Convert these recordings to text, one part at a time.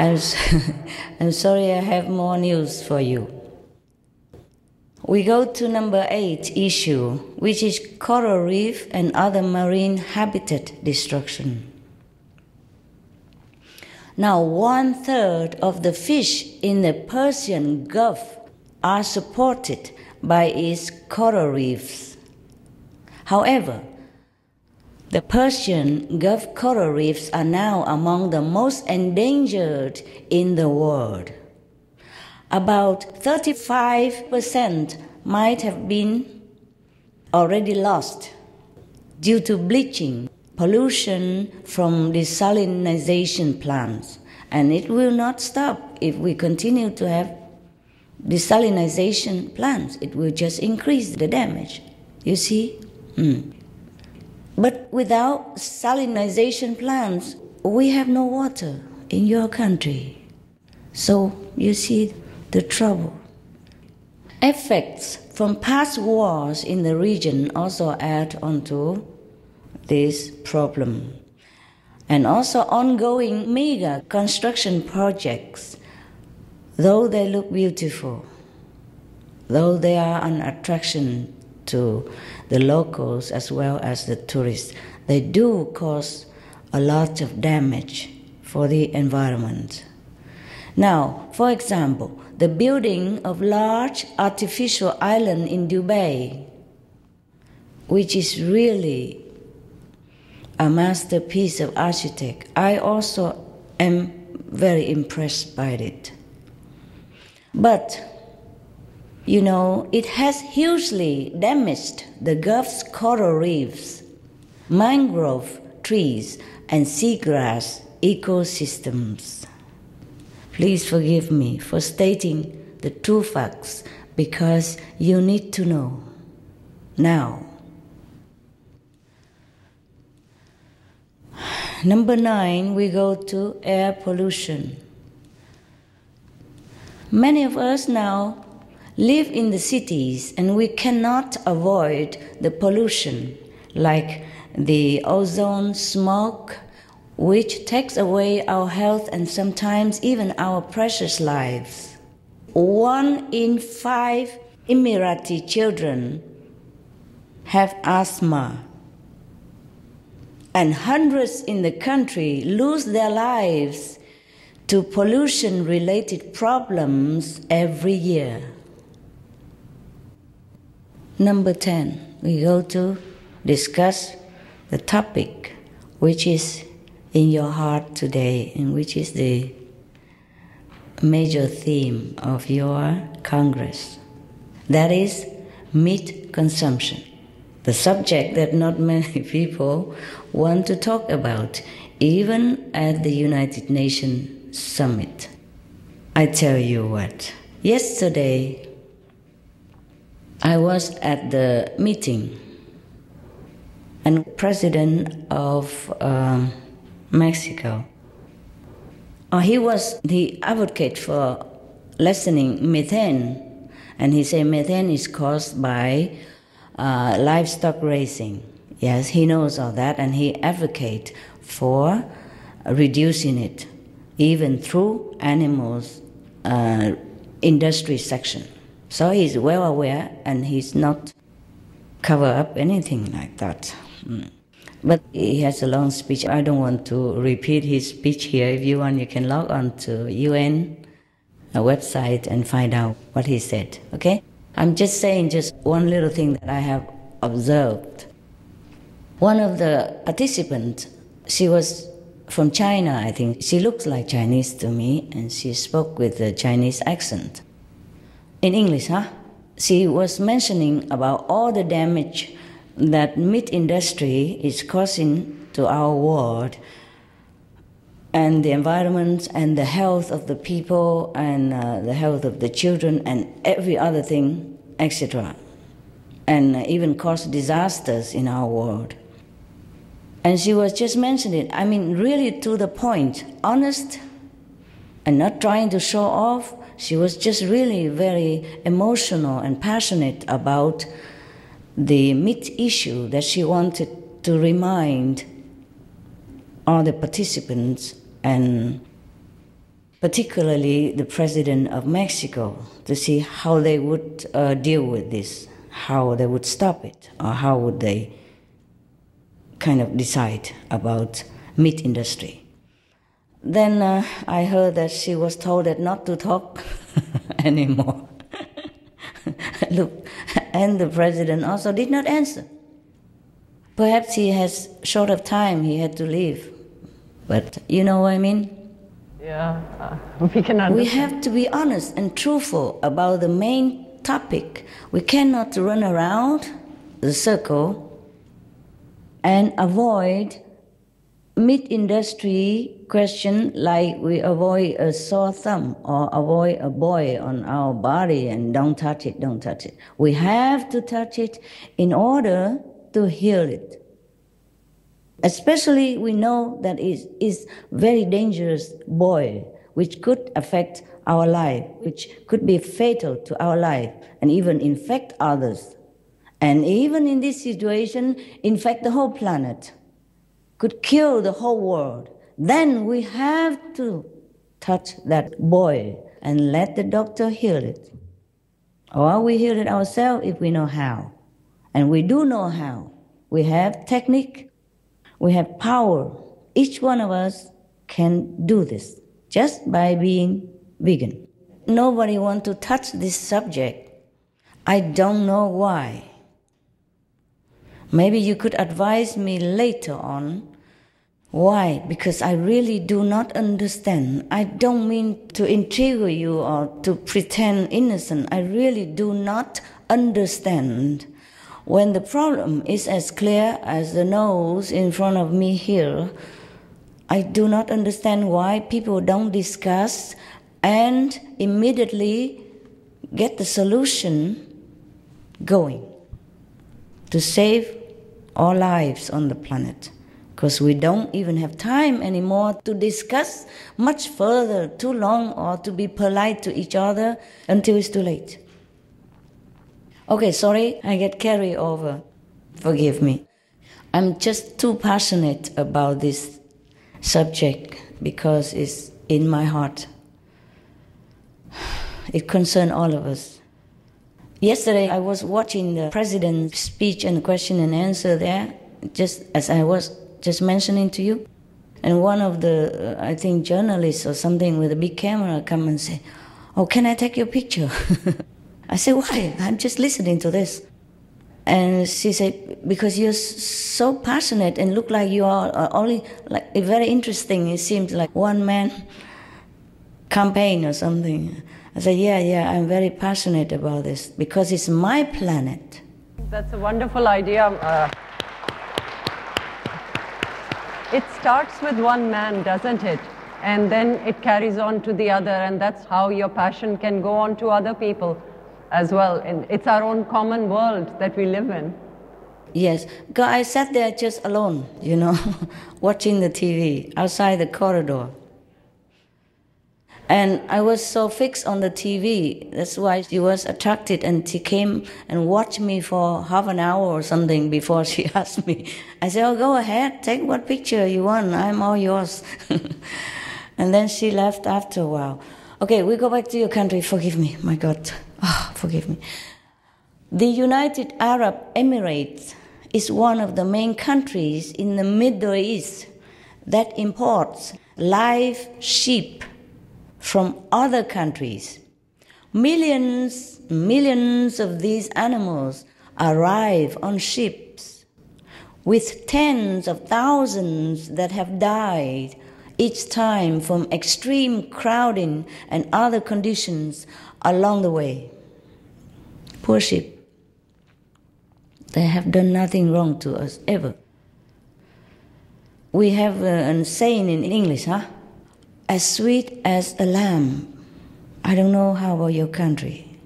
I'm sorry, I have more news for you. We go to number 8 issue, which is coral reef and other marine habitat destruction. Now, 1/3 of the fish in the Persian Gulf are supported by its coral reefs. However, the Persian Gulf coral reefs are now among the most endangered in the world. About 35% might have been already lost due to bleaching, pollution from desalination plants. And it will not stop if we continue to have desalination plants. It will just increase the damage. You see? But without salinization plants, we have no water in your country. So you see the trouble. Effects from past wars in the region also add onto this problem. And also ongoing mega construction projects, though they look beautiful, though they are an attraction to the locals as well as the tourists, they do cause a lot of damage for the environment. Now, for example, the building of large artificial island in Dubai, which is really a masterpiece of architecture. I also am very impressed by it. But, you know, it has hugely damaged the Gulf's coral reefs, mangrove trees, and seagrass ecosystems. Please forgive me for stating the true facts because you need to know now. Number 9, we go to air pollution. Many of us now live in the cities and we cannot avoid the pollution like the ozone smoke, which takes away our health and sometimes even our precious lives. 1 in 5 Emirati children have asthma, and hundreds in the country lose their lives to pollution-related problems every year. Number 10, we go to discuss the topic which is in your heart today and which is the major theme of your Congress. That is meat consumption, the subject that not many people want to talk about, even at the United Nations Summit. I tell you what, yesterday I was at the meeting and President of Mexico, he was the advocate for lessening methane, and he said methane is caused by livestock raising. Yes, he knows all that, and he advocates for reducing it, even through animals industry section. So he's well aware, and he's not cover up anything like that. But he has a long speech. I don't want to repeat his speech here. If you want, you can log on to UN website and find out what he said, okay? I'm just saying just one little thing that I have observed. One of the participants, she was from China, I think. She looks like Chinese to me, and she spoke with a Chinese accent. In English, She was mentioning about all the damage that meat industry is causing to our world and the environment and the health of the people and the health of the children and every other thing, etc. And even cause disasters in our world. And she was just mentioning it, I mean, really to the point, honest and not trying to show off. She was just really very emotional and passionate about the meat issue that she wanted to remind all the participants and particularly the president of Mexico, to see how they would deal with this, how they would stop it, or how would they kind of decide about meat industry. Then I heard that she was told that not to talk anymore. Look, and the president also did not answer. Perhaps he has short of time, he had to leave. But you know what I mean? Yeah, we can understand. We have to be honest and truthful about the main topic. We cannot run around the circle and avoid meat industry question like we avoid a sore thumb or avoid a boil on our body and don't touch it, don't touch it. We have to touch it in order to heal it. Especially we know that it is very dangerous boil, which could affect our life, which could be fatal to our life and even infect others. And even in this situation, infect the whole planet, could kill the whole world. Then we have to touch that boil and let the doctor heal it. Or we heal it ourselves if we know how. And we do know how. We have technique, we have power. Each one of us can do this just by being vegan. Nobody wants to touch this subject. I don't know why. Maybe you could advise me later on. Why? Because I really do not understand. I don't mean to intrigue you or to pretend innocent. I really do not understand. When the problem is as clear as the nose in front of me here, I do not understand why people don't discuss and immediately get the solution going to save our lives on the planet. Because we don't even have time anymore to discuss much further, too long, or to be polite to each other until it's too late. Okay, sorry, I get carried over. Forgive me. I'm just too passionate about this subject because it's in my heart. It concerns all of us. Yesterday, I was watching the president's speech and question and answer there, just as I was just mentioning to you. And one of the, I think, journalists or something with a big camera come and say, "Oh, can I take your picture?" I said, "Why? I'm just listening to this." And she said, "Because you're so passionate and look like you are only, like, very interesting. It seems like one-man campaign or something." I said, yeah, I'm very passionate about this because it's my planet. That's a wonderful idea. It starts with one man, doesn't it? And then it carries on to the other, and that's how your passion can go on to other people as well. And it's our own common world that we live in. Yes, because I sat there just alone, watching the TV outside the corridor. And I was so fixed on the TV, that's why she was attracted, and she came and watched me for half an hour or something before she asked me. I said, "Oh, go ahead, take what picture you want, I'm all yours." And then she left after a while. Okay, we go back to your country, forgive me, my God, forgive me. The United Arab Emirates is one of the main countries in the Middle East that imports live sheep from other countries. Millions of these animals arrive on ships with tens of thousands that have died each time from extreme crowding and other conditions along the way. Poor sheep. They have done nothing wrong to us, ever. We have a saying in English, as sweet as a lamb. I don't know how about your country,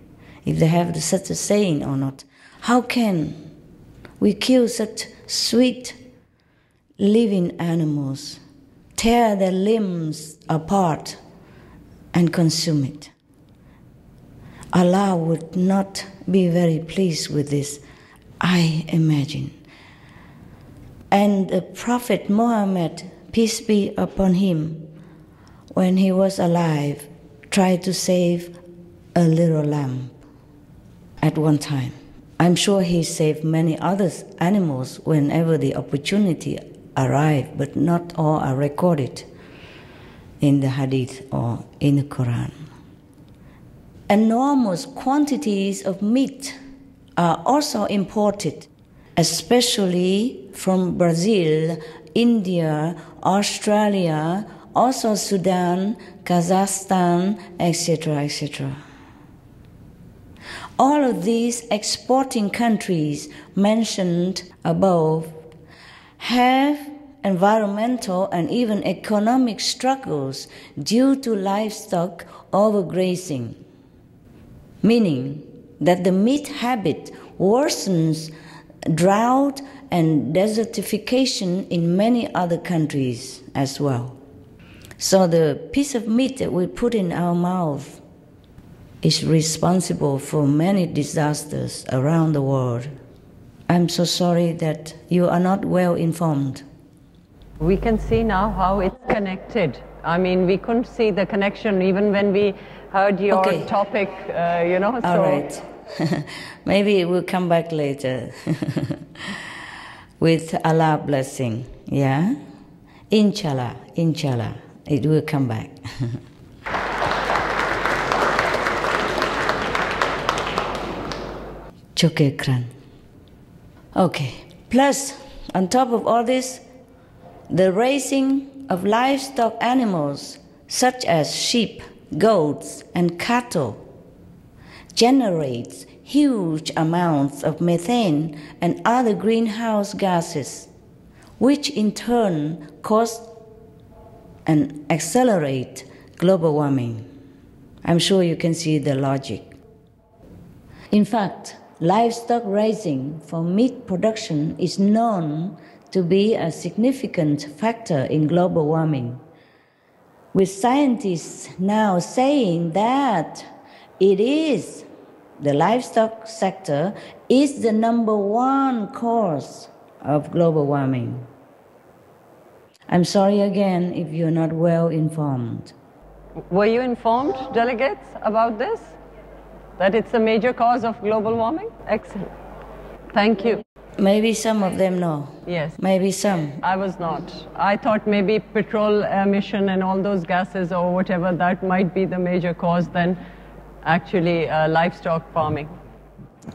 if they have such a saying or not. How can we kill such sweet living animals, tear their limbs apart and consume it? Allah would not be very pleased with this, I imagine. And the Prophet Muhammad, peace be upon him, when he was alive, tried to save a little lamb at one time. I'm sure he saved many other animals whenever the opportunity arrived, but not all are recorded in the Hadith or in the Quran. Enormous quantities of meat are also imported, especially from Brazil, India, Australia, also Sudan, Kazakhstan, etc., etc. All of these exporting countries mentioned above have environmental and even economic struggles due to livestock overgrazing, meaning that the meat habit worsens drought and desertification in many other countries as well. So the piece of meat that we put in our mouth is responsible for many disasters around the world. I'm so sorry that you are not well informed. We can see now how it's connected. I mean, we couldn't see the connection even when we heard your topic, All right. Maybe we'll come back later with Allah blessing. Yeah? Inshallah, inshallah, it will come back. Okay. Plus, on top of all this, the raising of livestock animals such as sheep, goats, and cattle generates huge amounts of methane and other greenhouse gases, which in turn cause and accelerate global warming. I'm sure you can see the logic. In fact, livestock raising for meat production is known to be a significant factor in global warming, with scientists now saying that the livestock sector is the #1 cause of global warming. I'm sorry again if you're not well informed. Were you informed, delegates, about this? That it's a major cause of global warming? Excellent. Thank you. Maybe some of them know. Yes. Maybe some. I was not. I thought maybe petrol emission and all those gases or whatever, that might be the major cause than actually livestock farming.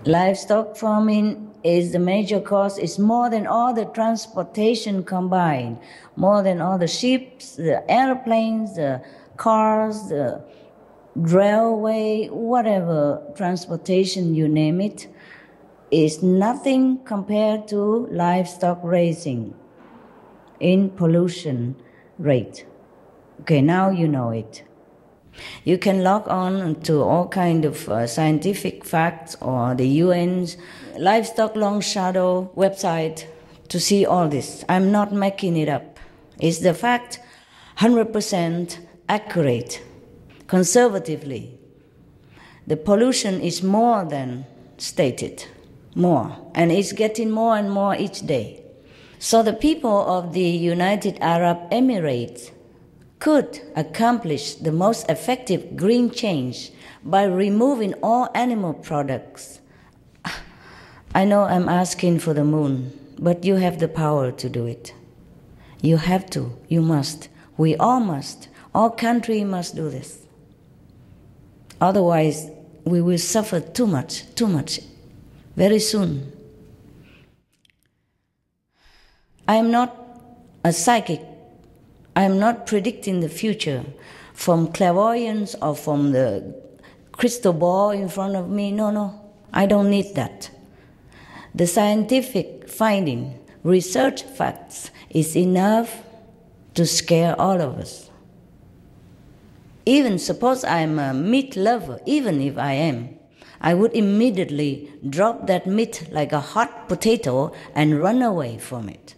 Livestock farming is the major cause. It's more than all the transportation combined, more than all the ships, the airplanes, the cars, the railway, whatever transportation, you name it, is nothing compared to livestock raising in pollution rate. Okay, now you know it. You can log on to all kind of scientific facts or the UN's Livestock Long Shadow website to see all this. I'm not making it up. It's the fact, 100% accurate. Conservatively, the pollution is more than stated, more, and it's getting more and more each day. So the people of the United Arab Emirates could accomplish the most effective green change by removing all animal products. I know I'm asking for the moon, but you have the power to do it. You have to, you must, we all must, all countries must do this. Otherwise, we will suffer too much, very soon. I am not a psychic. I am not predicting the future from clairvoyance or from the crystal ball in front of me. No, I don't need that. The scientific finding, research facts is enough to scare all of us. Even suppose I'm a meat lover, even if I am, I would immediately drop that meat like a hot potato and run away from it.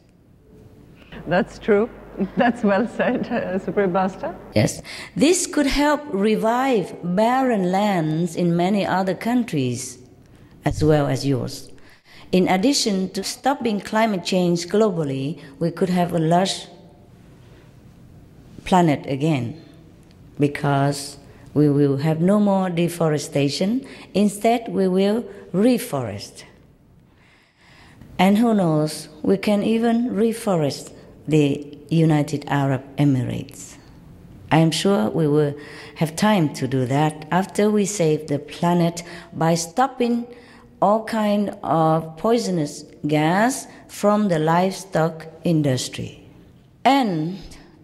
That's true. That's well said, Supreme Master. Yes. This could help revive barren lands in many other countries, as well as yours. In addition to stopping climate change globally, we could have a lush planet again. because we will have no more deforestation. Instead, we will reforest. And who knows, we can even reforest the United Arab Emirates. I am sure we will have time to do that after we save the planet by stopping all kind of poisonous gas from the livestock industry. And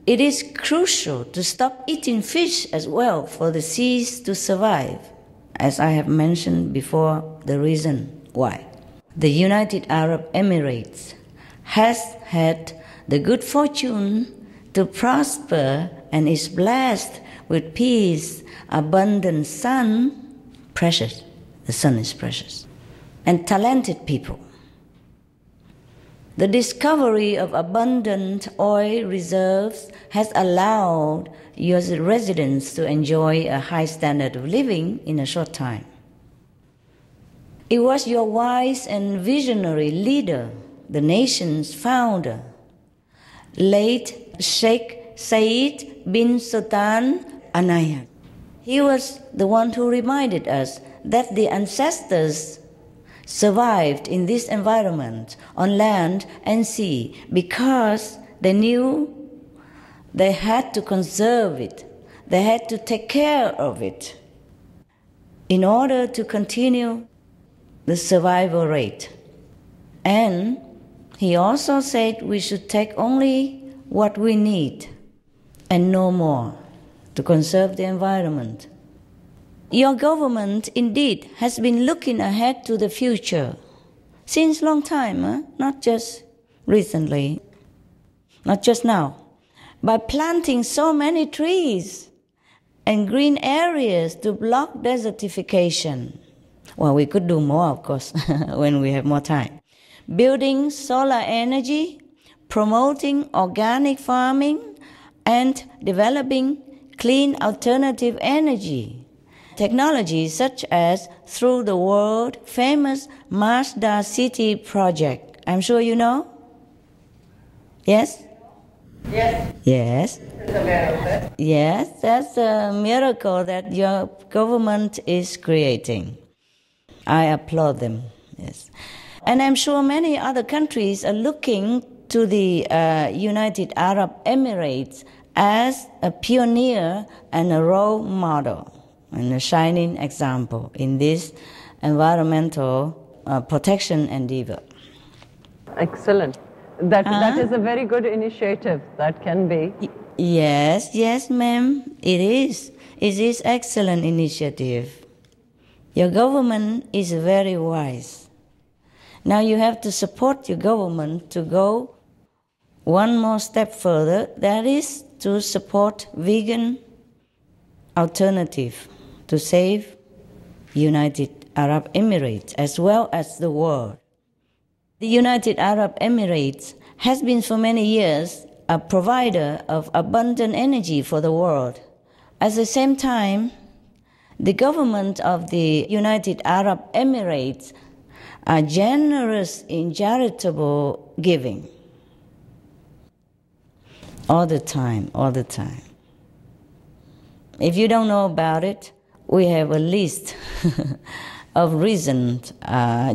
it is crucial to stop eating fish as well for the seas to survive, as I have mentioned before, the reason why. The United Arab Emirates has had the good fortune to prosper and is blessed with peace, abundant sun, precious, the sun is precious, and talented people. The discovery of abundant oil reserves has allowed your residents to enjoy a high standard of living in a short time. It was your wise and visionary leader, the nation's founder, late Sheikh Said bin Sultan Al Nahyan. He was the one who reminded us that the ancestors survived in this environment on land and sea because they knew they had to conserve it, they had to take care of it in order to continue the survival rate. And he also said we should take only what we need and no more to conserve the environment. Your government indeed has been looking ahead to the future since long time, not just recently, not just now, by planting so many trees and green areas to block desertification. Well, we could do more, of course, when we have more time. Building solar energy, promoting organic farming, and developing clean alternative energy. Technologies such as through the world famous Mazda City project. I'm sure you know? Yes? Yes. Yes. Yes, that's a miracle that your government is creating. I applaud them. Yes. And I'm sure many other countries are looking to the United Arab Emirates as a pioneer and a role model and a shining example in this environmental protection endeavor. Excellent. That is a very good initiative, that can be. Yes, ma'am, it is. It is excellent initiative. Your government is very wise. Now you have to support your government to go one more step further, that is to support vegan alternative to save United Arab Emirates as well as the world. The United Arab Emirates has been for many years a provider of abundant energy for the world. At the same time, the government of the United Arab Emirates are generous in charitable giving. All the time. If you don't know about it, we have a list of recent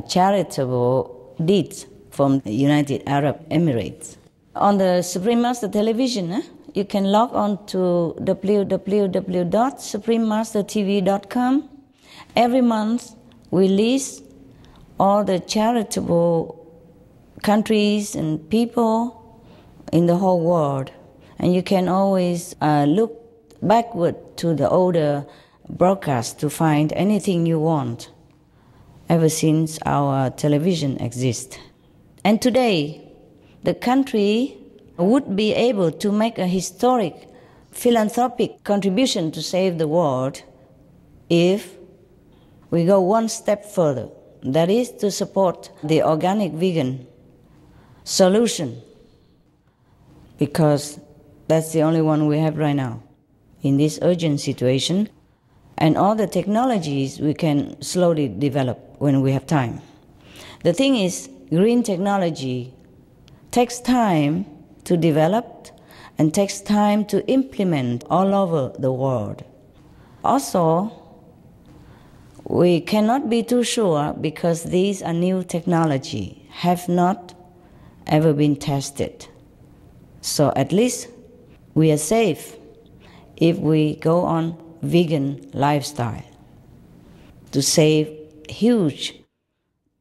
charitable deeds from the United Arab Emirates. On the Supreme Master Television, you can log on to www.suprememastertv.com. Every month we list all the charitable countries and people in the whole world. And you can always look backward to the older broadcast to find anything you want ever since our television exists. And today, the country would be able to make a historic philanthropic contribution to save the world if we go one step further. That is to support the organic vegan solution, because that's the only one we have right now in this urgent situation, and all the technologies we can slowly develop when we have time. The thing is, green technology takes time to develop and takes time to implement all over the world. Also, we cannot be too sure because these are new technology, have not ever been tested. So at least we are safe if we go on vegan lifestyle to save huge,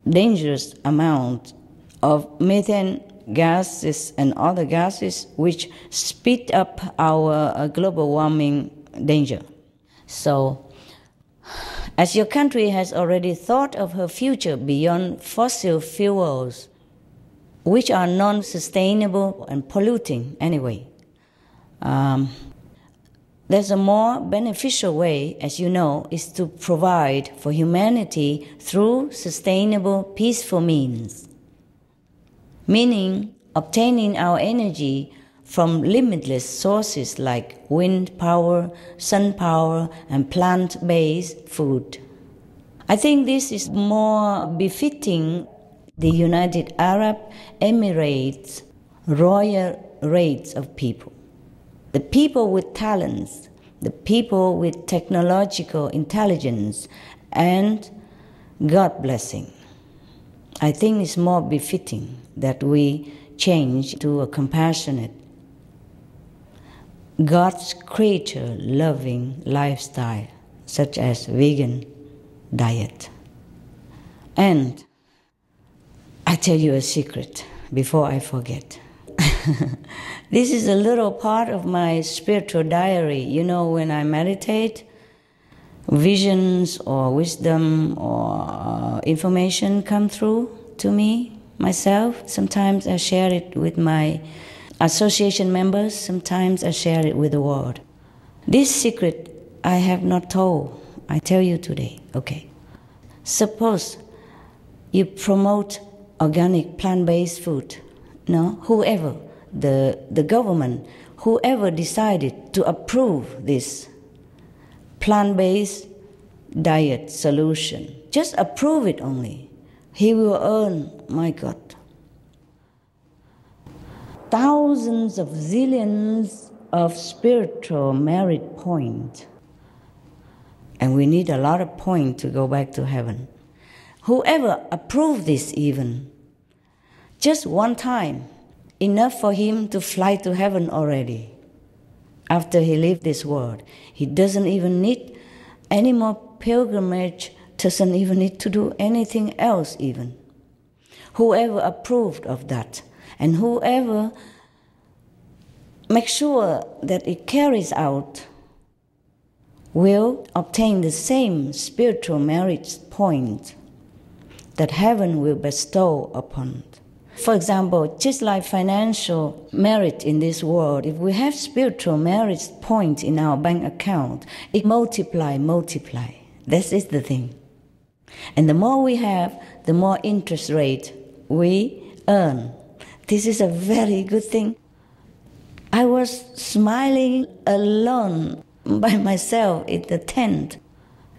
dangerous amount of methane gases and other gases which speed up our global warming danger. So, as your country has already thought of her future beyond fossil fuels, which are non-sustainable and polluting anyway, there's a more beneficial way, as you know, is to provide for humanity through sustainable, peaceful means, meaning obtaining our energy from limitless sources like wind power, sun power, and plant-based food. I think this is more befitting the United Arab Emirates royal race of people. The people with talents, the people with technological intelligence, and God blessing. I think it's more befitting that we change to a compassionate, God's creature-loving lifestyle, such as vegan diet. And I tell you a secret before I forget. This is a little part of my spiritual diary. You know, when I meditate, visions or wisdom or information come through to me, myself. Sometimes I share it with my association members, sometimes I share it with the world. This secret I have not told. I tell you today, okay. Suppose you promote organic plant-based food, no? Whoever, the government, whoever decided to approve this plant-based diet solution, just approve it only. He will earn, my God, thousands of zillions of spiritual merit points. And we need a lot of points to go back to heaven. Whoever approved this even, just one time, enough for him to fly to heaven already. After he leaves this world, he doesn't even need any more pilgrimage, doesn't even need to do anything else even. Whoever approved of that, and whoever makes sure that it carries out will obtain the same spiritual merit point that heaven will bestow upon. For example, just like financial merit in this world, if we have spiritual merit points in our bank account, it multiply. That is the thing. And the more we have, the more interest rate we earn. This is a very good thing. I was smiling alone by myself in the tent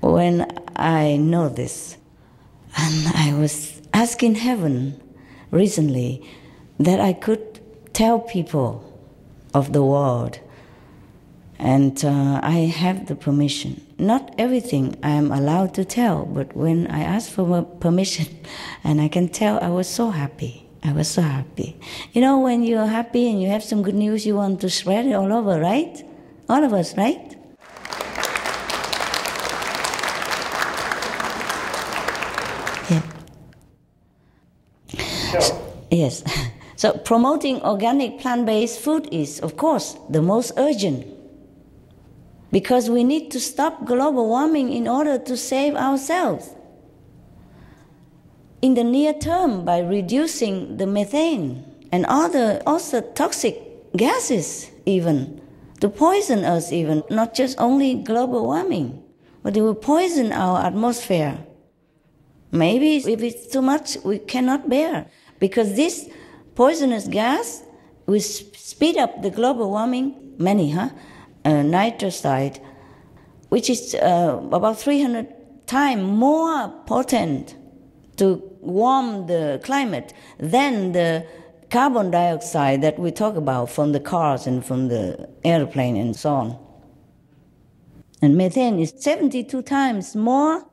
when I know this. And I was asking heaven recently that I could tell people of the world. And I have the permission. Not everything I am allowed to tell, but when I asked for permission and I can tell, I was so happy. I was so happy. You know, when you're happy and you have some good news, you want to spread it all over, right? All of us, right? Yeah. Yes. So promoting organic plant-based food is, of course, the most urgent. Because we need to stop global warming in order to save ourselves. In the near term, by reducing the methane and other also toxic gases even, to poison us even, not just only global warming, but it will poison our atmosphere. Maybe if it's too much, we cannot bear, because this poisonous gas will speed up the global warming, nitrous oxide, which is about 300 times more potent to warm the climate than the carbon dioxide that we talk about from the cars and from the airplane and so on. And methane is 72 times more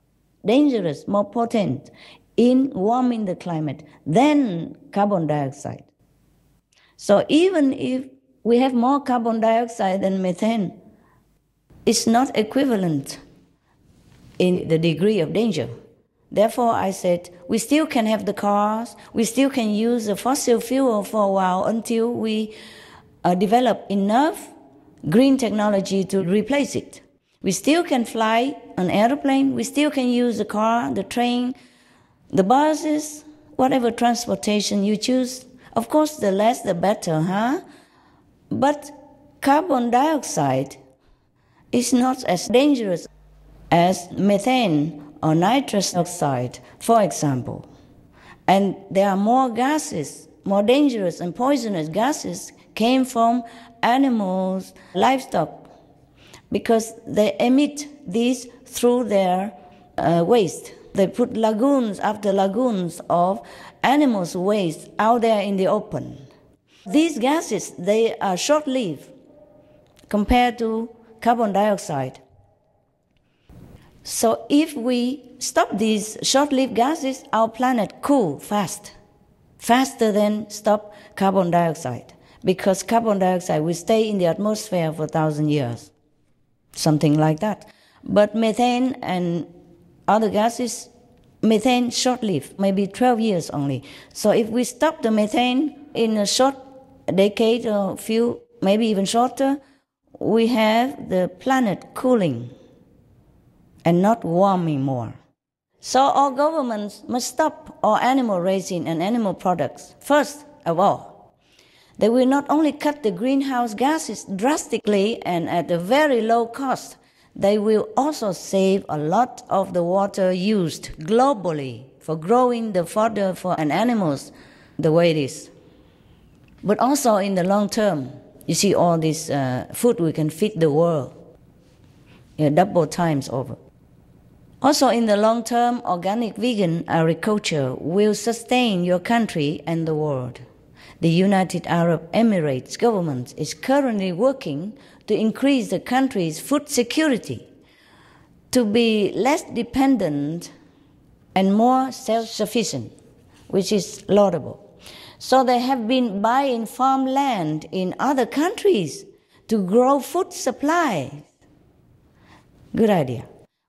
dangerous, more potent in warming the climate than carbon dioxide. So even if we have more carbon dioxide than methane, it's not equivalent in the degree of danger. Therefore, I said, we still can have the cars, we still can use the fossil fuel for a while until we develop enough green technology to replace it. We still can fly an airplane, we still can use the car, the train, the buses, whatever transportation you choose. Of course, the less the better, huh? But carbon dioxide is not as dangerous as methane or nitrous oxide, for example. And there are more gases, more dangerous and poisonous gases came from animals, livestock, because they emit these through their waste. They put lagoons after lagoons of animals' waste out there in the open. These gases, they are short-lived compared to carbon dioxide. So if we stop these short-lived gases, our planet cool fast, faster than stop carbon dioxide, because carbon dioxide will stay in the atmosphere for 1,000 years, something like that. But methane and other gases, methane short-lived, maybe 12 years only. So if we stop the methane in a short decade or few, maybe even shorter, we have the planet cooling and not warming more. So all governments must stop all animal raising and animal products, first of all. They will not only cut the greenhouse gases drastically and at a very low cost, they will also save a lot of the water used globally for growing the fodder for animals the way it is. But also in the long term, you see all this food we can feed the world, double times over. Also in the long term, organic vegan agriculture will sustain your country and the world. The United Arab Emirates government is currently working to increase the country's food security, to be less dependent and more self-sufficient, which is laudable. So they have been buying farmland in other countries to grow food supplies. Good idea.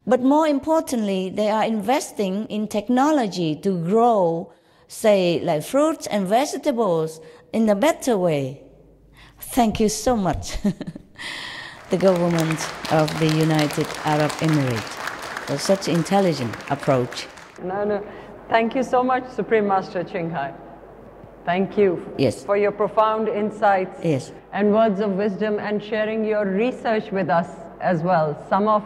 But more importantly, they are investing in technology to grow, say, like fruits and vegetables in a better way. Thank you so much, the government of the United Arab Emirates, for such intelligent approach. No. Thank you so much, Supreme Master Ching Hai. Thank you for your profound insights and words of wisdom and sharing your research with us as well. Some of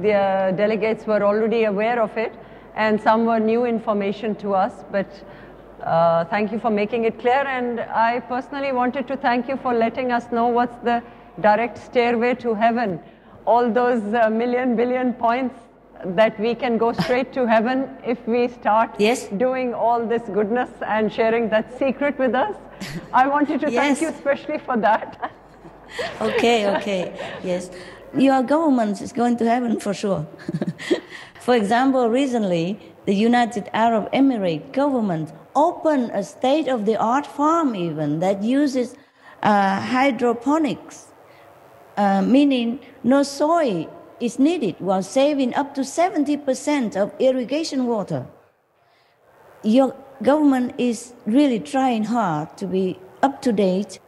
the delegates were already aware of it and some were new information to us, but thank you for making it clear. And I personally wanted to thank you for letting us know what's the direct stairway to heaven. All those million, billion points that we can go straight to heaven if we start doing all this goodness and sharing that secret with us. I wanted to thank you especially for that. Okay, yes. Your government is going to heaven for sure. For example, recently, the United Arab Emirates government opened a state-of-the-art farm even that uses hydroponics, meaning no soil is needed while saving up to 70% of irrigation water. Your government is really trying hard to be up to date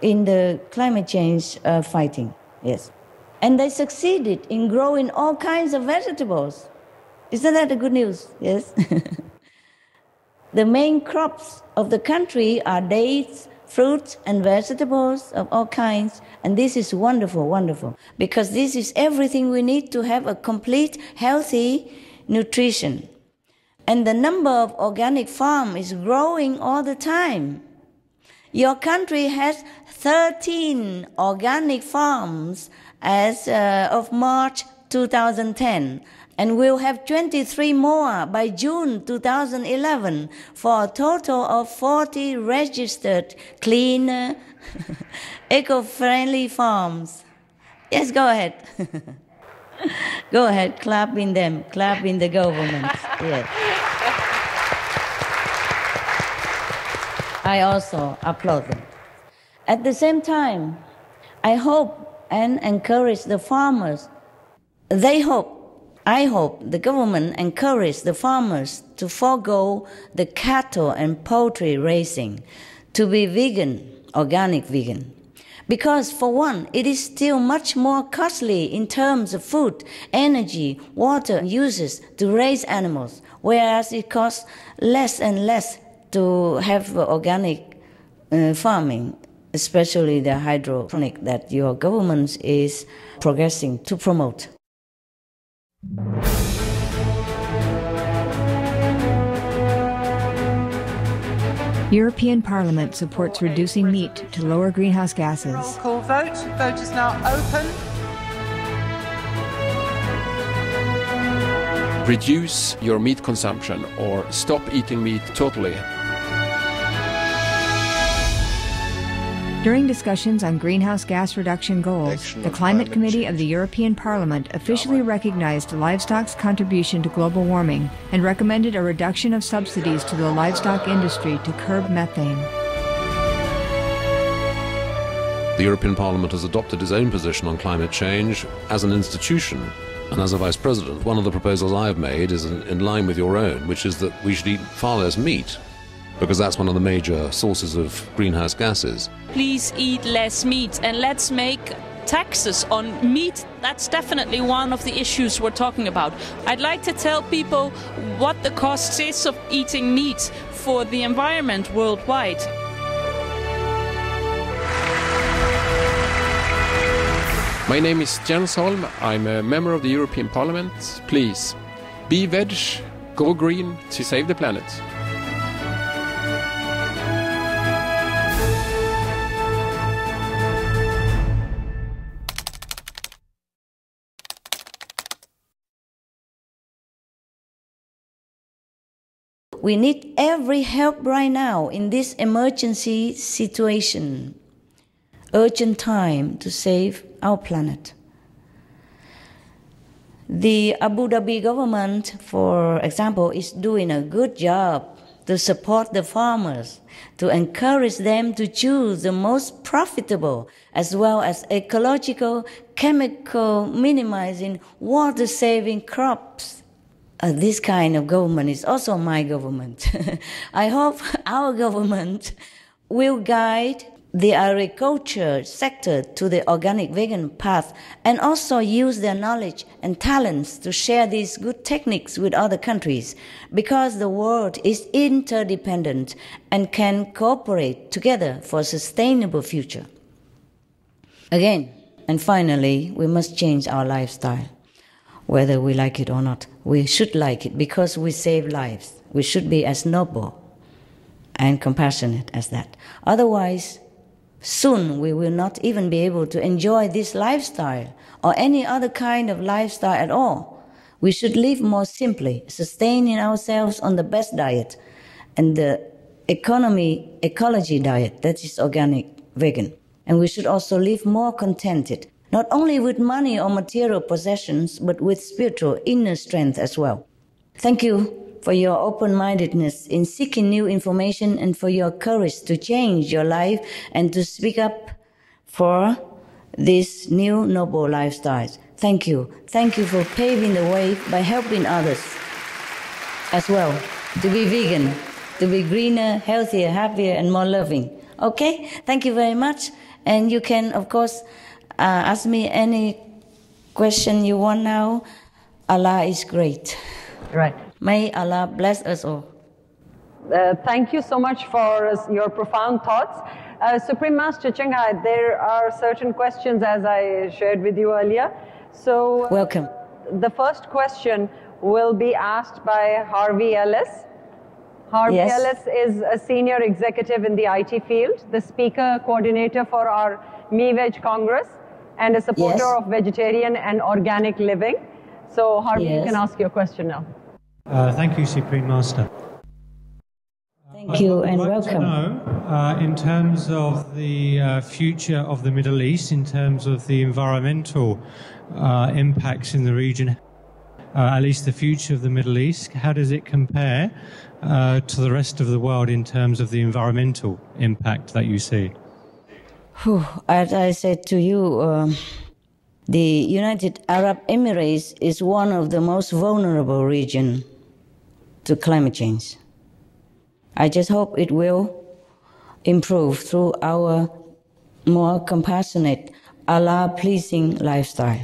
in the climate change fighting. Yes. And they succeeded in growing all kinds of vegetables. Isn't that the good news? Yes. The main crops of the country are dates, fruits, and vegetables of all kinds. And this is wonderful, wonderful, because this is everything we need to have a complete, healthy nutrition. And the number of organic farms is growing all the time. Your country has 13 organic farms as of March 2010, and we'll have 23 more by June 2011 for a total of 40 registered clean, eco-friendly farms. Yes, go ahead. Go ahead, clap in them, clap in the government. Yes. I also applaud them. At the same time, I hope and encourage the farmers. I hope the government encourage the farmers to forego the cattle and poultry raising, to be vegan, organic vegan. Because for one, it is still much more costly in terms of food, energy, water uses to raise animals, whereas it costs less and less to have organic farming, especially the hydroponic that your government is progressing to promote. European Parliament supports reducing meat to lower greenhouse gases. Roll call vote. Vote is now open. Reduce your meat consumption or stop eating meat totally. During discussions on greenhouse gas reduction goals, the Climate Committee of the European Parliament officially recognized livestock's contribution to global warming and recommended a reduction of subsidies to the livestock industry to curb methane. The European Parliament has adopted its own position on climate change as an institution. And as a Vice President, one of the proposals I have made is in line with your own, which is that we should eat far less meat, because that's one of the major sources of greenhouse gases. Please eat less meat, and let's make taxes on meat. That's definitely one of the issues we're talking about. I'd like to tell people what the cost is of eating meat for the environment worldwide. My name is Jens Holm. I'm a member of the European Parliament. Please, be veg, go green to save the planet. We need every help right now in this emergency situation. Urgent time to save our planet. The Abu Dhabi government, for example, is doing a good job to support the farmers, to encourage them to choose the most profitable as well as ecological, chemical minimizing, water-saving crops. This kind of government is also my government. I hope our government will guide the agriculture sector to the organic vegan path and also use their knowledge and talents to share these good techniques with other countries, because the world is interdependent and can cooperate together for a sustainable future. Again, and finally, we must change our lifestyle. Whether we like it or not, we should like it because we save lives. We should be as noble and compassionate as that. Otherwise, soon we will not even be able to enjoy this lifestyle or any other kind of lifestyle at all. We should live more simply, sustaining ourselves on the best diet and the ecology diet, that is organic, vegan. And we should also live more contented, not only with money or material possessions, but with spiritual inner strength as well. Thank you for your open-mindedness in seeking new information and for your courage to change your life and to speak up for these new noble lifestyles. Thank you. Thank you for paving the way by helping others as well to be vegan, to be greener, healthier, happier, and more loving. Okay? Thank you very much. And you can, of course, ask me any question you want now. Allah is great. Right. May Allah bless us all. Thank you so much for your profound thoughts. Supreme Master Chenghai, there are certain questions as I shared with you earlier. So, welcome. The first question will be asked by Harvey Ellis. Harvey Ellis is a senior executive in the IT field, the speaker coordinator for our MEVEG Congress. and a supporter Yes. of vegetarian and organic living. So, Harvey, you Yes. can ask your question now. Thank you, Supreme Master. Thank you and I'd like to welcome. know, in terms of the future of the Middle East, in terms of the environmental impacts in the region, at least the future of the Middle East, how does it compare to the rest of the world in terms of the environmental impact that you see? As I said to you, the United Arab Emirates is one of the most vulnerable regions to climate change. I just hope it will improve through our more compassionate, Allah-pleasing lifestyle.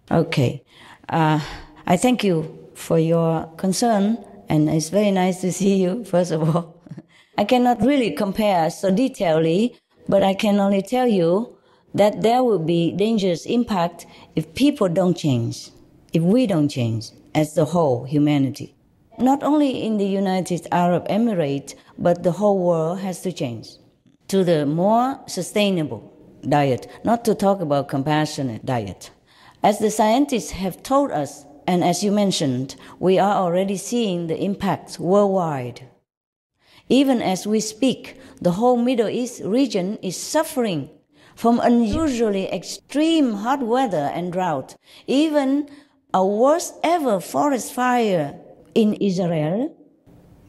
Okay. I thank you for your concern, and it's very nice to see you, first of all. I cannot really compare so detailedly, but I can only tell you that there will be dangerous impact if people don't change, if we don't change as the whole humanity. Not only in the United Arab Emirates, but the whole world has to change to the more sustainable diet, not to talk about compassionate diet. As the scientists have told us, and as you mentioned, we are already seeing the impacts worldwide. Even as we speak, the whole Middle East region is suffering from unusually extreme hot weather and drought. Even a worst ever forest fire in Israel,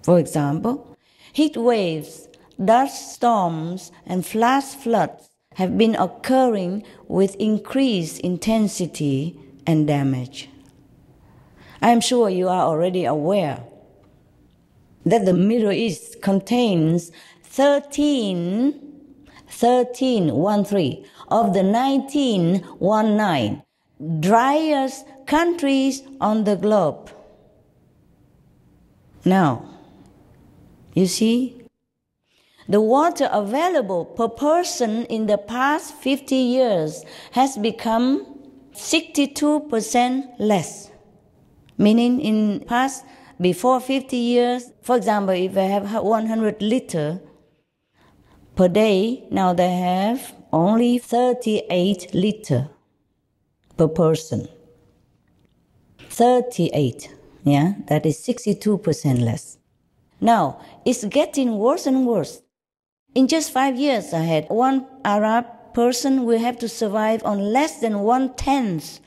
for example, heat waves, dust storms, and flash floods have been occurring with increased intensity and damage. I am sure you are already aware that the Middle East contains 13 of the 19 driest countries on the globe. Now, you see, the water available per person in the past 50 years has become 62% less. Meaning in past, before 50 years, for example, if they have 100 liter per day, now they have only 38 liter per person. 38, yeah, that is 62% less. Now, it's getting worse and worse. In just 5 years ahead, one Arab person will have to survive on less than 1/10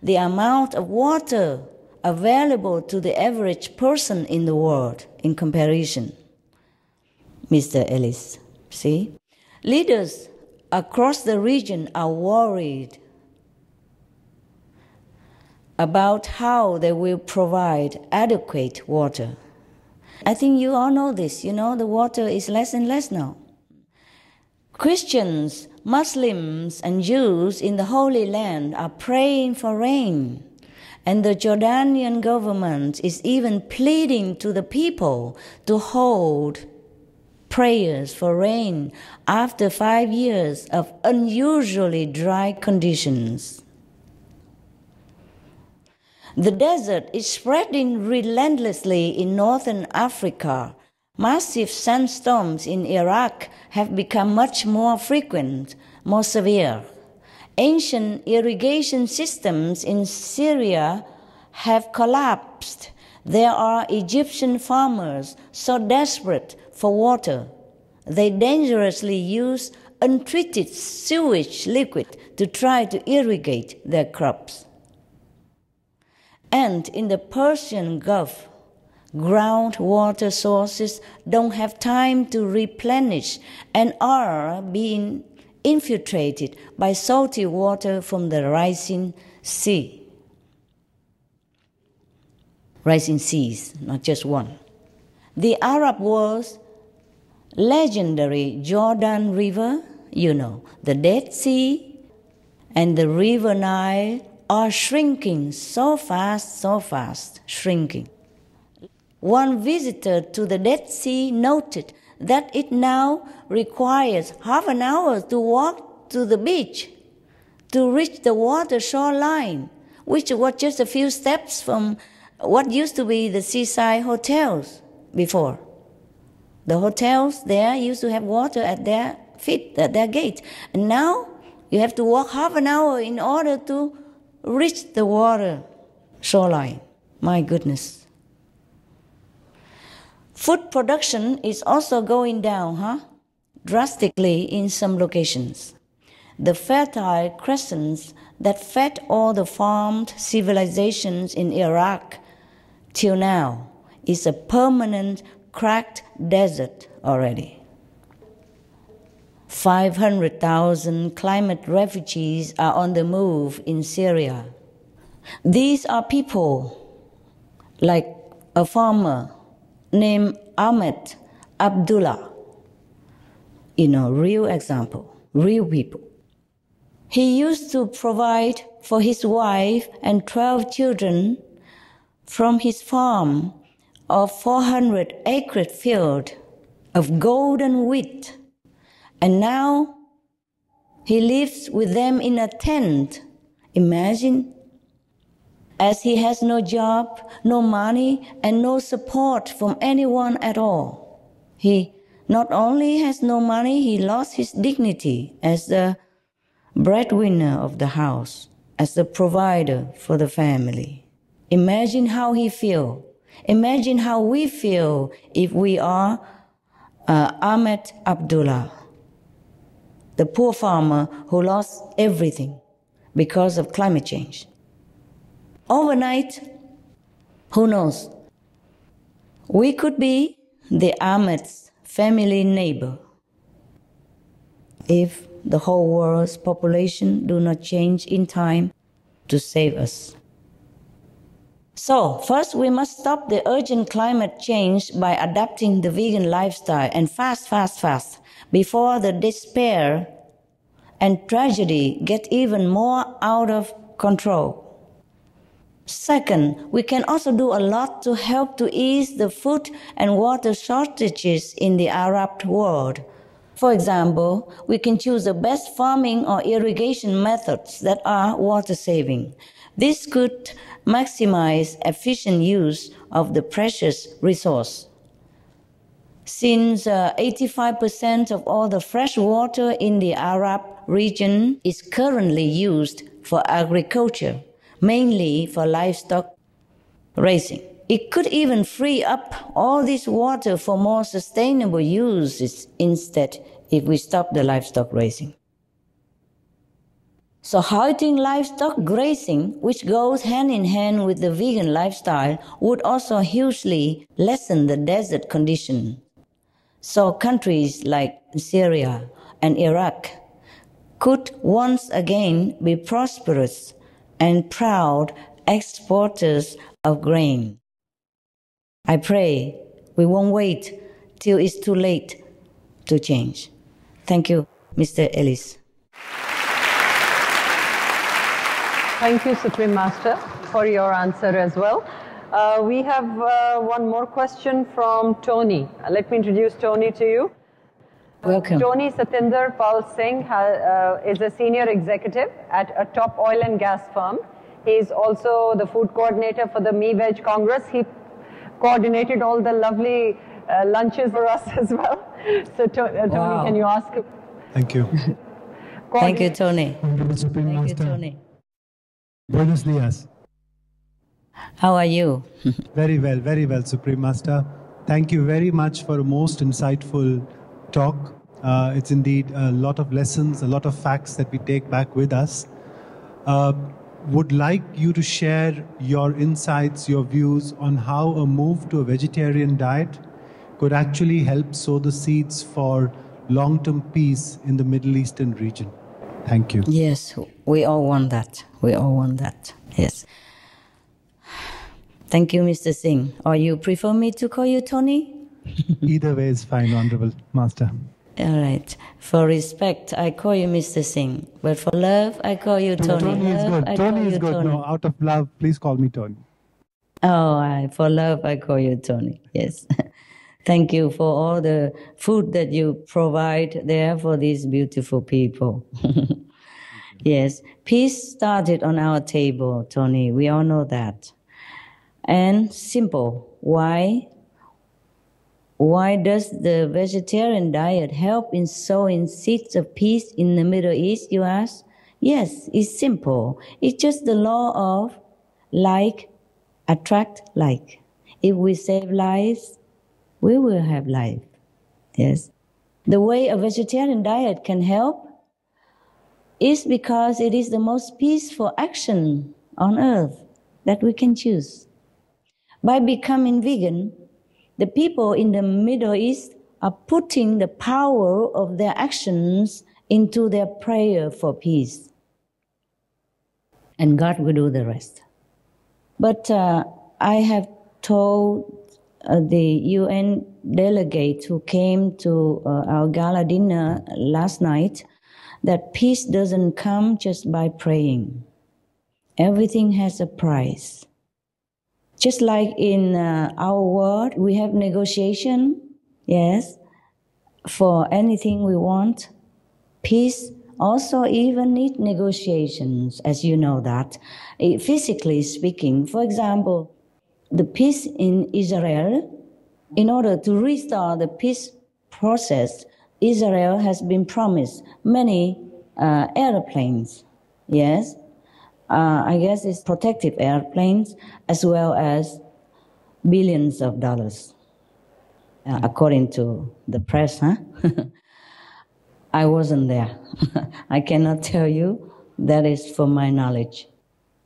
the amount of water available to the average person in the world in comparison. Mr. Ellis, see? Leaders across the region are worried about how they will provide adequate water. I think you all know this. You know, the water is less and less now. Christians, Muslims, and Jews in the Holy Land are praying for rain. And the Jordanian government is even pleading to the people to hold prayers for rain after 5 years of unusually dry conditions. The desert is spreading relentlessly in northern Africa. Massive sandstorms in Iraq have become much more frequent, more severe. Ancient irrigation systems in Syria have collapsed. There are Egyptian farmers so desperate for water, they dangerously use untreated sewage liquid to try to irrigate their crops. And in the Persian Gulf, groundwater sources don't have time to replenish and are being infiltrated by salty water from the rising sea. Rising seas, not just one. The Arab world's legendary Jordan River, you know, the Dead Sea and the River Nile are shrinking so fast, shrinking. One visitor to the Dead Sea noted that it now requires half an hour to walk to the beach to reach the water shoreline, which was just a few steps from what used to be the seaside hotels before. The hotels there used to have water at their feet, at their gate. And now You have to walk half an hour in order to reach the water shoreline. My goodness. Food production is also going down, drastically in some locations. The fertile crescents that fed all the farmed civilizations in Iraq till now is a permanent cracked desert already. 500,000 climate refugees are on the move in Syria. These are people like a farmer named Ahmed Abdullah. Real example, real people. He used to provide for his wife and 12 children from his farm of 400-acre field of golden wheat. And now he lives with them in a tent. Imagine. As he has no job, no money, and no support from anyone at all. He not only has no money, he lost his dignity as the breadwinner of the house, as the provider for the family. Imagine how he feels. Imagine how we feel if we are Ahmed Abdullah, the poor farmer who lost everything because of climate change. Overnight, who knows? We could be the Ahmed's family neighbor if the whole world's population do not change in time to save us. So, first we must stop the urgent climate change by adapting the vegan lifestyle and fast, before the despair and tragedy get even more out of control. Second, we can also do a lot to help to ease the food and water shortages in the Arab world. For example, we can choose the best farming or irrigation methods that are water-saving. This could maximize efficient use of the precious resource. Since 85% of all the fresh water in the Arab region is currently used for agriculture, mainly for livestock raising. It could even free up all this water for more sustainable uses instead if we stop the livestock raising. So halting livestock grazing, which goes hand in hand with the vegan lifestyle, would also hugely lessen the desert condition. So countries like Syria and Iraq could once again be prosperous and proud exporters of grain. I pray we won't wait till it's too late to change. Thank you, Mr. Ellis. Thank you, Supreme Master, for your answer as well. We have one more question from Tony. Let me introduce Tony to you. Welcome. Tony Satinder Pal Singh is a senior executive at a top oil and gas firm. He is also the food coordinator for the MEVEG Congress. He coordinated all the lovely lunches for us as well. So, Tony, Wow. can you ask? Thank you. Thank you, Tony. Honorable Supreme Thank you, Master. Tony. Buenos dias. How are you? Very well, Supreme Master. Thank you very much for a most insightful talk. It's indeed a lot of lessons, a lot of facts that we take back with us. Would like you to share your insights, your views on how a move to a vegetarian diet could actually help sow the seeds for long-term peace in the Middle Eastern region. Thank you. Yes, we all want that. We all want that. Yes. Thank you, Mr. Singh. Or you prefer me to call you Tony? Either way is fine, Honorable Master. All right. For respect, I call you Mr. Singh. But for love, I call you Tony. Tony is Love, good. I call Tony is you good. Tony. No, out of love, please call me Tony. Oh, for love, I call you Tony. Yes. Thank you for all the food that you provide there for these beautiful people. Yes. Peace started on our table, Tony. We all know that. And simple. Why? Why does the vegetarian diet help in sowing seeds of peace in the Middle East, you ask? Yes, it's simple. It's just the law of like attract like. If we save lives, we will have life. Yes. The way a vegetarian diet can help is because it is the most peaceful action on earth that we can choose. By becoming vegan, the people in the Middle East are putting the power of their actions into their prayer for peace. And God will do the rest. But I have told the UN delegates who came to our gala dinner last night that peace doesn't come just by praying. Everything has a price. Just like in our world, we have negotiation, yes, for anything we want. Peace also even need negotiations, as you know that. Physically speaking, for example, the peace in Israel, in order to restart the peace process, Israel has been promised many airplanes, yes. I guess it's protective airplanes as well as billions of dollars, according to the press, huh? I wasn't there. I cannot tell you. That is from my knowledge.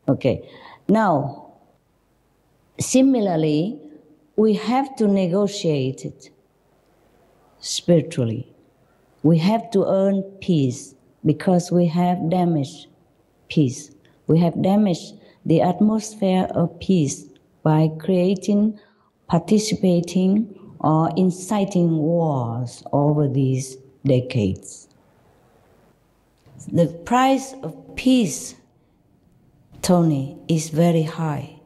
Okay. Now, similarly, we have to negotiate it spiritually. We have to earn peace because we have damaged peace. We have damaged the atmosphere of peace by creating, participating, or inciting wars over these decades. The price of peace, Tony, is very high.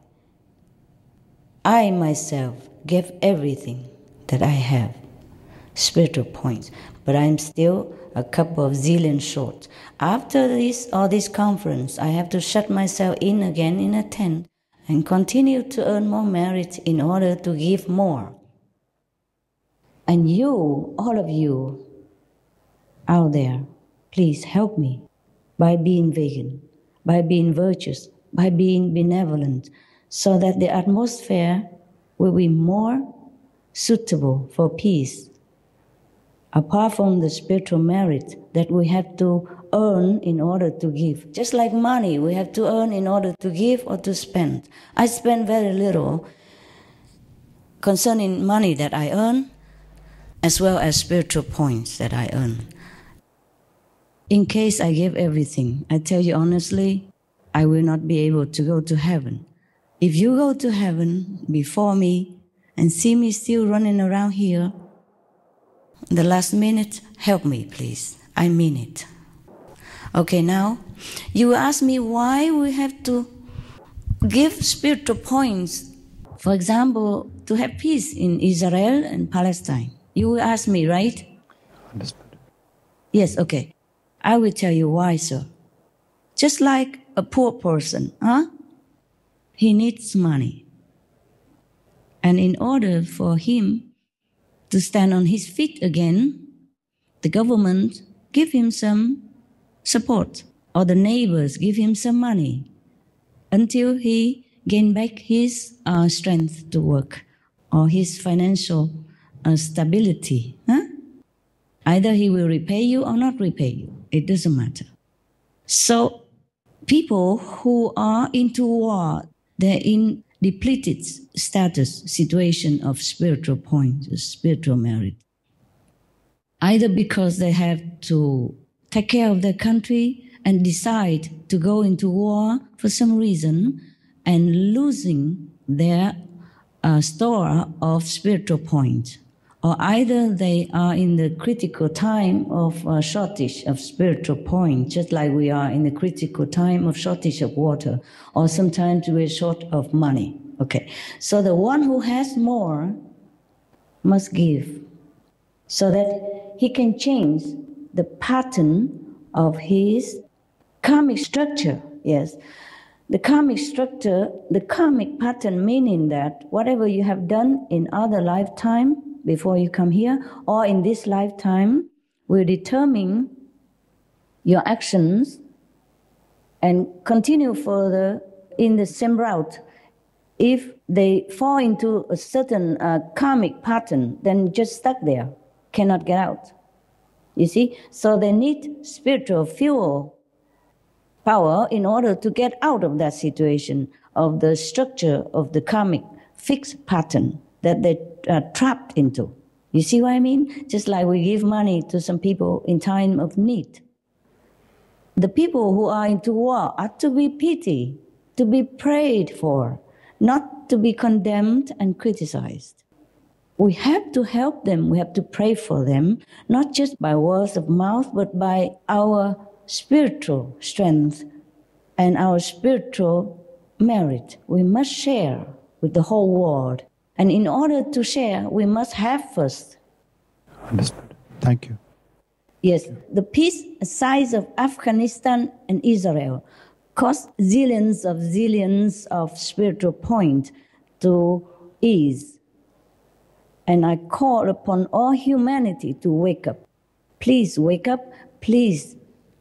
I myself gave everything that I have, spiritual points, but I'm still a couple of zillion short. After this conference, I have to shut myself in again in a tent and continue to earn more merit in order to give more. And you, all of you out there, please help me by being vegan, by being virtuous, by being benevolent, so that the atmosphere will be more suitable for peace. Apart from the spiritual merit that we have to earn in order to give. Just like money, we have to earn in order to give or to spend. I spend very little concerning money that I earn, as well as spiritual points that I earn. In case I give everything, I tell you honestly, I will not be able to go to heaven. If you go to heaven before me and see me still running around here, the last minute, help me, please. I mean it. Okay, now, you ask me why we have to give spiritual points, for example, to have peace in Israel and Palestine. You will ask me, right? Understood. Yes, okay. I will tell you why, sir. Just like a poor person, huh? He needs money. And in order for him to stand on his feet again, the government give him some support, or the neighbors give him some money until he gain back his strength to work or his financial stability. Huh? Either he will repay you or not repay you. It doesn't matter. So people who are into war, they're in depleted status, situation of spiritual point, spiritual merit. Either because they have to take care of their country and decide to go into war for some reason and losing their store of spiritual point. Or either they are in the critical time of shortage of spiritual point, just like we are in the critical time of shortage of water, or sometimes we're short of money. Okay, so the one who has more must give, so that he can change the pattern of his karmic structure. Yes, the karmic structure, the karmic pattern, meaning that whatever you have done in other lifetime, before you come here, or in this lifetime, will determine your actions and continue further in the same route. If they fall into a certain karmic pattern, then just stuck there, cannot get out. You see? So they need spiritual fuel, power, in order to get out of that situation, of the structure of the karmic fixed pattern that they are trapped into. You see what I mean? Just like we give money to some people in time of need. The people who are into war are to be pitied, to be prayed for, not to be condemned and criticized. We have to help them, we have to pray for them, not just by words of mouth, but by our spiritual strength and our spiritual merit. We must share with the whole world. And in order to share, we must have first. Understood. Thank you. Yes, the peace size of Afghanistan and Israel cost zillions of spiritual points to ease. And I call upon all humanity to wake up. Please wake up. Please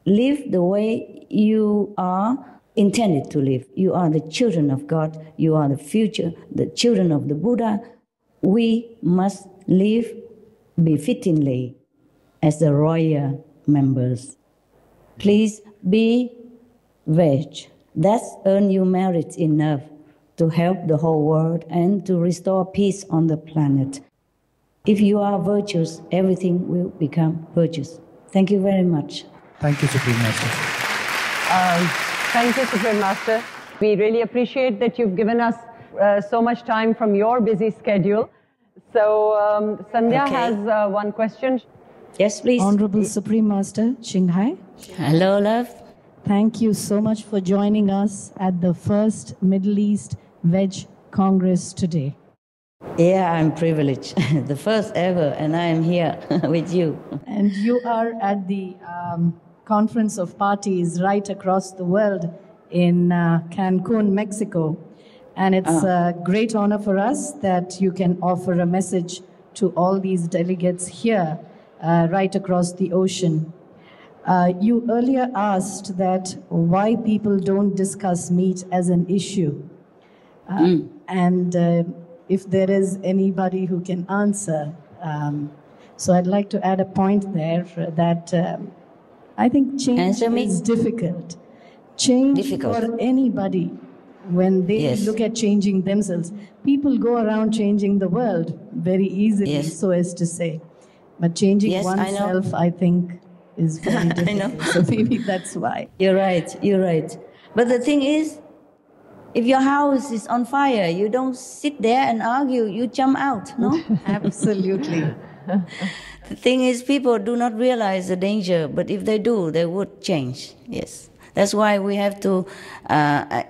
live the way you are intended to live. You are the children of God. You are the future, the children of the Buddha. We must live befittingly as the royal members. Please be veg. That's earn you merit enough to help the whole world and to restore peace on the planet. If you are virtuous, everything will become virtuous. Thank you very much. Thank you, Supreme Master. Thank you, Supreme Master. We really appreciate that you've given us so much time from your busy schedule. So Sandhya has one question. Yes, please. Honorable Supreme Master Qinghai. Hello, love. Thank you so much for joining us at the first Middle East Veg Congress today. Yeah, I'm privileged. The first ever, and I am here with you. And you are at the Conference of Parties right across the world in Cancun, Mexico. And it's a great honor for us that you can offer a message to all these delegates here right across the ocean. You earlier asked that why people don't discuss meat as an issue. And if there is anybody who can answer. So I'd like to add a point there that I think change is difficult. Change for anybody, when they look at changing themselves, people go around changing the world very easily, so as to say. But changing oneself, I think, is very difficult. So maybe that's why. You're right. But the thing is, if your house is on fire, you don't sit there and argue, you jump out, no? Absolutely. The thing is, people do not realize the danger, but if they do, they would change, yes. That's why we have to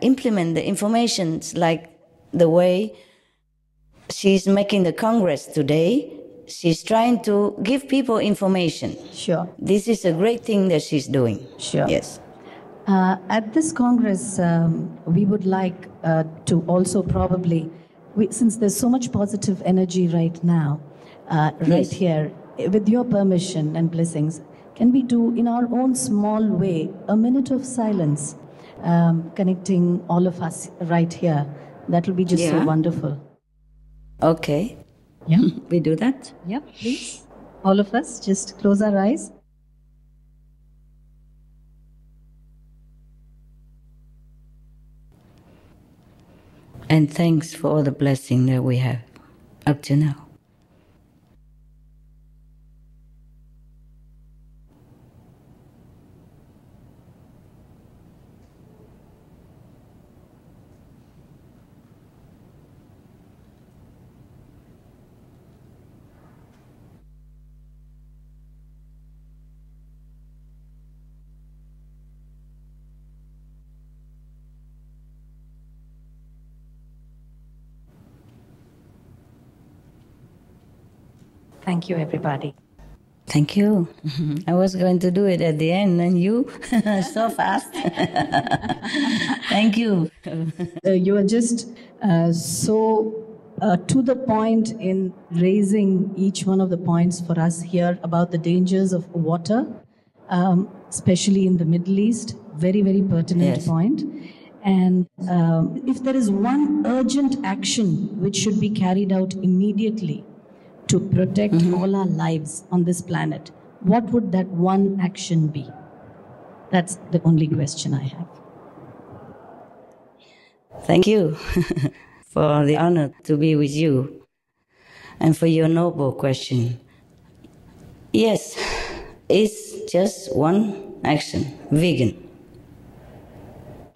implement the information like the way she's making the Congress today. She's trying to give people information. Sure. This is a great thing that she's doing. Sure. Yes. At this Congress, we would like to also probably, since there's so much positive energy right now, right here, with your permission and blessings, can we do in our own small way a minute of silence, connecting all of us right here? That will be just so wonderful. Okay. Yeah. We do that? Yeah, please. All of us, just close our eyes. And thanks for all the blessing that we have up to now. Thank you, everybody. Thank you. I was going to do it at the end, and you, so fast. Thank you. You are just so to the point in raising each one of the points for us here about the dangers of water, especially in the Middle East. Very, very pertinent point. And if there is one urgent action which should be carried out immediately to protect all our lives on this planet, what would that one action be? That's the only question I have. Thank you for the honor to be with you and for your noble question. Yes, it's just one action, vegan.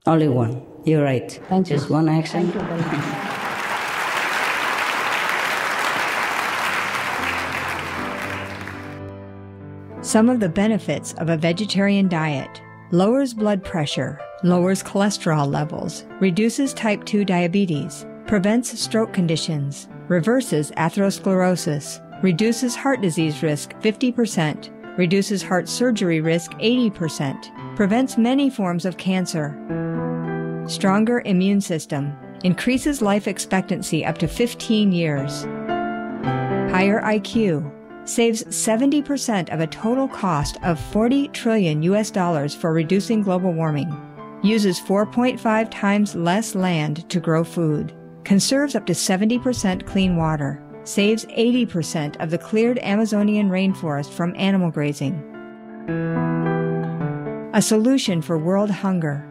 Only one. You're right. Thank you. Just one action. Thank you very much. Some of the benefits of a vegetarian diet: lowers blood pressure, lowers cholesterol levels, reduces type 2 diabetes, prevents stroke conditions, reverses atherosclerosis, reduces heart disease risk 50%, reduces heart surgery risk 80%, prevents many forms of cancer. Stronger immune system, increases life expectancy up to 15 years. Higher IQ, saves 70% of a total cost of $40 trillion for reducing global warming. Uses 4.5 times less land to grow food. Conserves up to 70% clean water. Saves 80% of the cleared Amazonian rainforest from animal grazing. A solution for world hunger.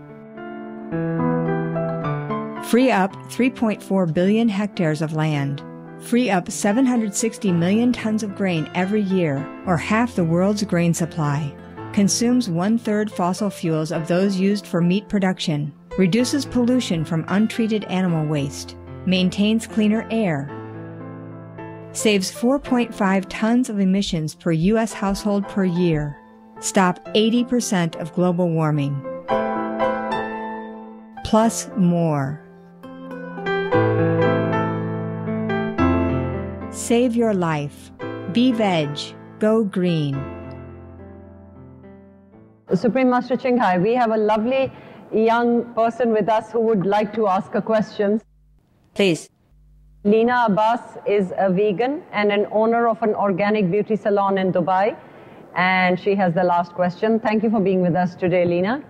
Free up 3.4 billion hectares of land. Free up 760 million tons of grain every year, or half the world's grain supply. Consumes 1/3 fossil fuels of those used for meat production. Reduces pollution from untreated animal waste. Maintains cleaner air. Saves 4.5 tons of emissions per U.S. household per year. Stop 80% of global warming. Plus more. Save your life. Be veg. Go green. Supreme Master Ching Hai, we have a lovely young person with us who would like to ask a question. Please. Lina Abbas is a vegan and an owner of an organic beauty salon in Dubai. And she has the last question. Thank you for being with us today, Lina.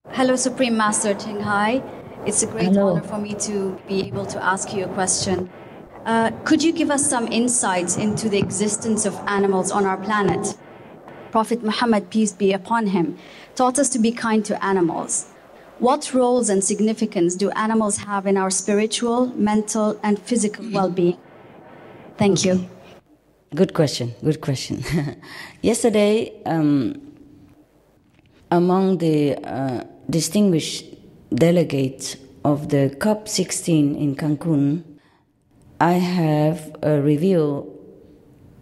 Hello, Supreme Master Ching Hai. It's a great honor for me to be able to ask you a question. Could you give us some insights into the existence of animals on our planet? Prophet Muhammad, peace be upon him, taught us to be kind to animals. What roles and significance do animals have in our spiritual, mental, and physical well-being? Thank you. Good question. Good question. Yesterday, among the distinguished delegates of the COP16 in Cancun, I have reviewed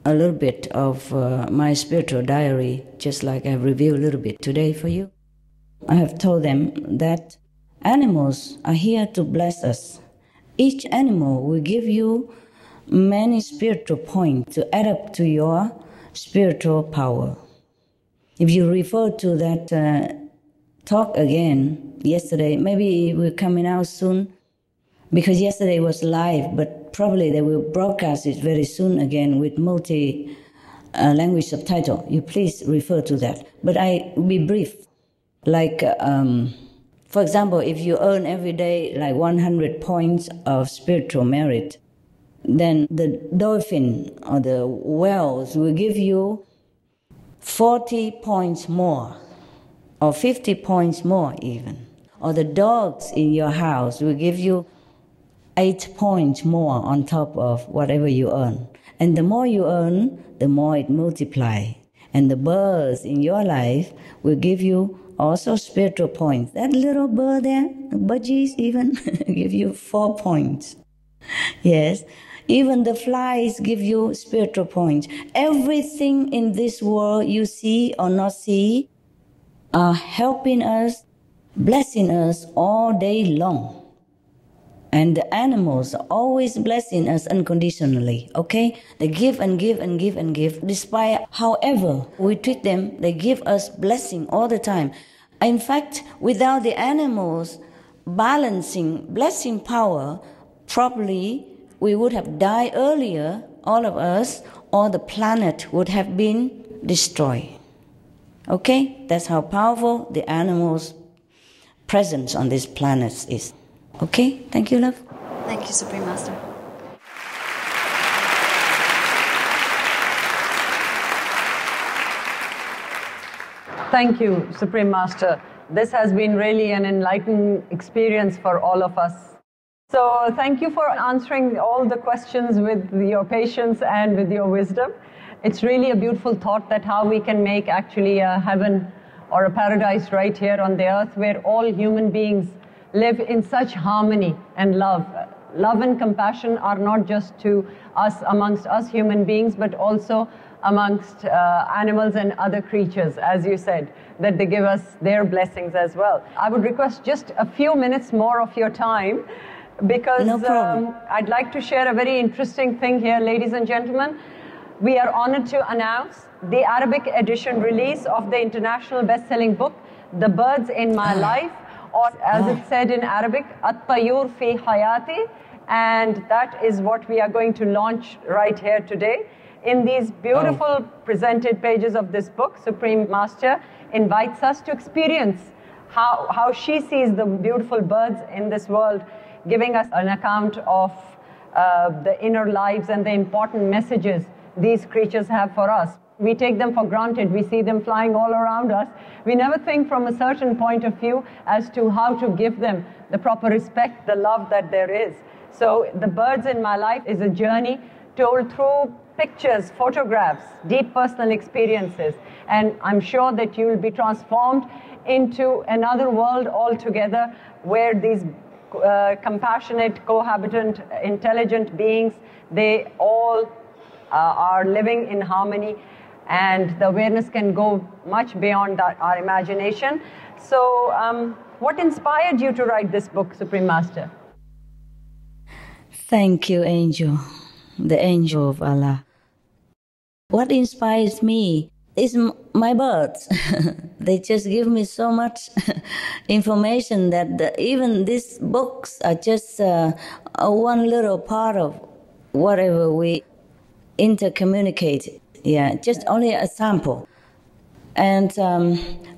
a little bit of my spiritual diary, just like I've reviewed a little bit today for you. I have told them that animals are here to bless us. Each animal will give you many spiritual points to add up to your spiritual power. If you refer to that talk again yesterday, maybe it will coming out soon, because yesterday was live, but probably they will broadcast it very soon again with multi-language subtitle. You please refer to that. But I will be brief. Like, for example, if you earn every day like 100 points of spiritual merit, then the dolphin or the whales will give you 40 points more, or 50 points more even. Or the dogs in your house will give you 8 points more on top of whatever you earn. And the more you earn, the more it multiplies. And the birds in your life will give you also spiritual points. That little bird there, budgies even, give you 4 points. Yes. Even the flies give you spiritual points. Everything in this world you see or not see are helping us, blessing us all day long. And the animals are always blessing us unconditionally, okay? They give and give and give and give. Despite however we treat them, they give us blessing all the time. In fact, without the animals balancing blessing power properly, we would have died earlier, all of us, or the planet would have been destroyed. Okay? That's how powerful the animals' presence on this planet is. Okay? Thank you, love. Thank you, Supreme Master. Thank you, Supreme Master. This has been really an enlightening experience for all of us. So thank you for answering all the questions with your patience and with your wisdom. It's really a beautiful thought that how we can make actually a heaven or a paradise right here on the earth where all human beings live in such harmony and love. Love and compassion are not just to us, amongst us human beings, but also amongst animals and other creatures, as you said, that they give us their blessings as well. I would request just a few minutes more of your time because I'd like to share a very interesting thing here, ladies and gentlemen. We are honored to announce the Arabic edition release of the international best-selling book, The Birds in My Life, or as it said in Arabic, At-Tayur Fi Hayati, and that is what we are going to launch right here today. In these beautiful presented pages of this book, Supreme Master invites us to experience how she sees the beautiful birds in this world, giving us an account of the inner lives and the important messages these creatures have for us. We take them for granted. We see them flying all around us. We never think from a certain point of view as to how to give them the proper respect, the love that there is. So The Birds in My Life is a journey told through pictures, photographs, deep personal experiences. And I'm sure that you will be transformed into another world altogether where these compassionate, cohabitant, intelligent beings, they all are living in harmony, and the awareness can go much beyond our imagination. So what inspired you to write this book, Supreme Master? Thank you, Angel, the angel of Allah. What inspires me is my birds. They just give me so much information that even these books are just one little part of whatever we intercommunicate. Yeah, just only a sample. And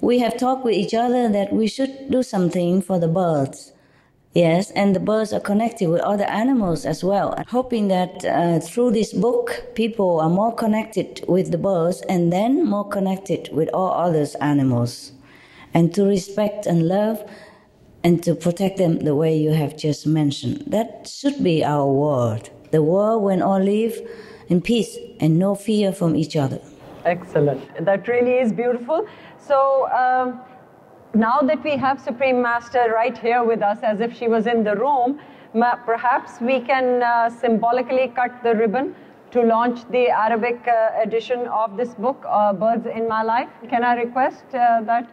we have talked with each other that we should do something for the birds. Yes, and the birds are connected with other animals as well. Hoping that through this book, people are more connected with the birds and then more connected with all other animals. And to respect and love and to protect them the way you have just mentioned. That should be our world. The world when all live in peace and no fear from each other. Excellent. That really is beautiful. So, now that we have Supreme Master right here with us as if she was in the room, perhaps we can symbolically cut the ribbon to launch the Arabic edition of this book, Birds in My Life. Can I request that?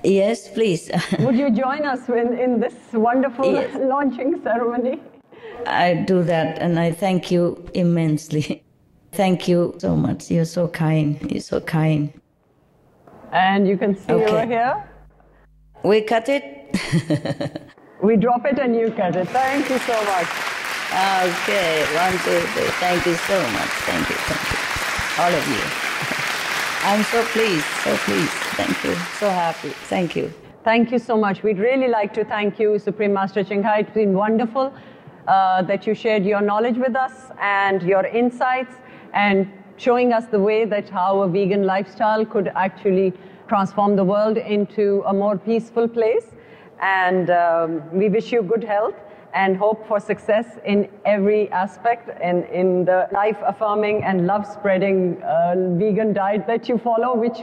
Yes, please. Would you join us in this wonderful launching ceremony? I do that, and I thank you immensely. Thank you so much. You're so kind. You're so kind. And you can see over here. We cut it. We drop it and you cut it. Thank you so much. Okay, 1, 2, 3. Thank you so much. Thank you. All of you. I'm so pleased, so pleased. Thank you. So happy. Thank you. Thank you so much. We'd really like to thank you, Supreme Master Ching Hai. It's been wonderful that you shared your knowledge with us and your insights and showing us the way that how a vegan lifestyle could actually transform the world into a more peaceful place. And we wish you good health and hope for success in every aspect and in the life-affirming and love-spreading vegan diet that you follow, which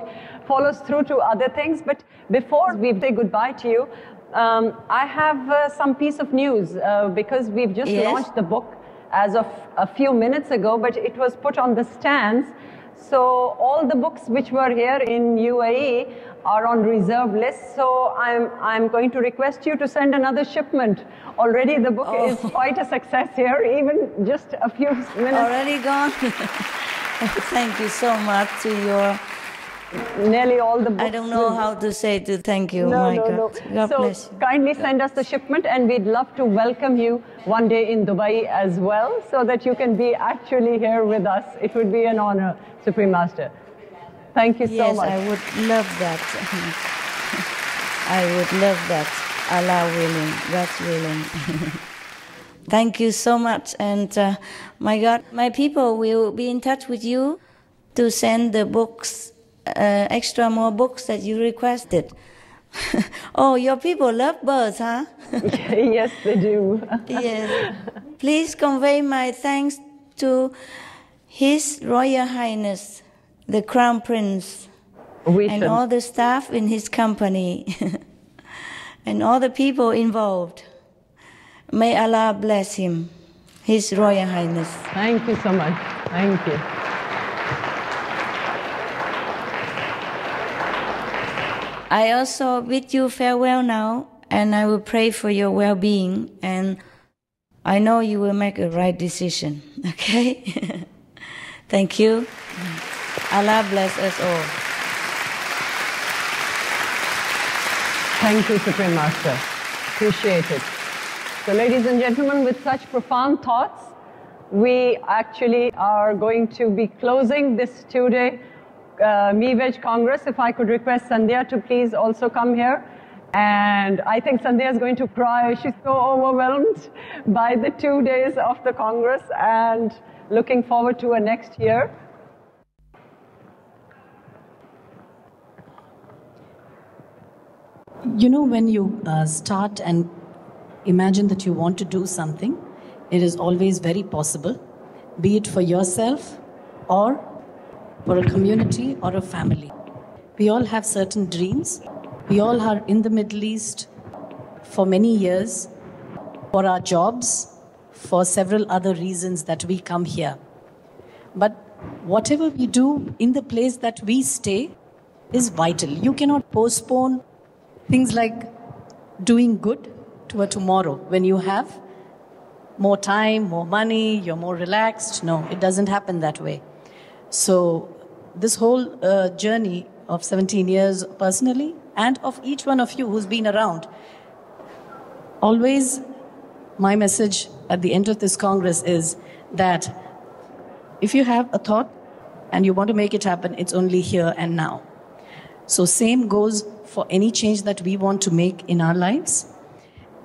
follows through to other things. But before we say goodbye to you, I have some piece of news because we've just launched the book as of a few minutes ago, but it was put on the stands. So all the books which were here in UAE are on reserve list. So I'm going to request you to send another shipment. Already the book is quite a success here, even just a few minutes. Already gone? Thank you so much to your nearly all the books. I don't know how to say to thank you. No, My no, God. no. God So bless you. kindly send us the shipment, and we'd love to welcome you one day in Dubai as well, so that you can be actually here with us. It would be an honor, Supreme Master. Thank you so much. Yes, I would love that. I would love that. Allah willing, God's willing. Thank you so much. And my God, my people will be in touch with you to send the books, extra more books that you requested. Oh, your people love birds, huh? Yes, they do. Yes. Please convey my thanks to His Royal Highness, the Crown Prince, and all the staff in his company, and all the people involved. May Allah bless him, His Royal Highness. Thank you so much. Thank you. I also bid you farewell now, and I will pray for your well-being, and I know you will make a right decision, okay? Thank you. Allah bless us all. Thank you, Supreme Master. Appreciate it. So, ladies and gentlemen, with such profound thoughts, we actually are going to be closing this two-day MEVEG Congress. If I could request Sandhya to please also come here. And I think Sandhya is going to cry. She's so overwhelmed by the 2 days of the Congress and looking forward to a next year. You know, when you start and imagine that you want to do something, it is always very possible, be it for yourself or for a community or a family. We all have certain dreams. We all are in the Middle East for many years, for our jobs, for several other reasons that we come here. But whatever we do in the place that we stay is vital. You cannot postpone things like doing good to a tomorrow when you have more time, more money, you're more relaxed. No, it doesn't happen that way. So this whole journey of 17 years personally and of each one of you who's been around, always my message at the end of this Congress is that if you have a thought and you want to make it happen, it's only here and now. So same goes for any change that we want to make in our lives.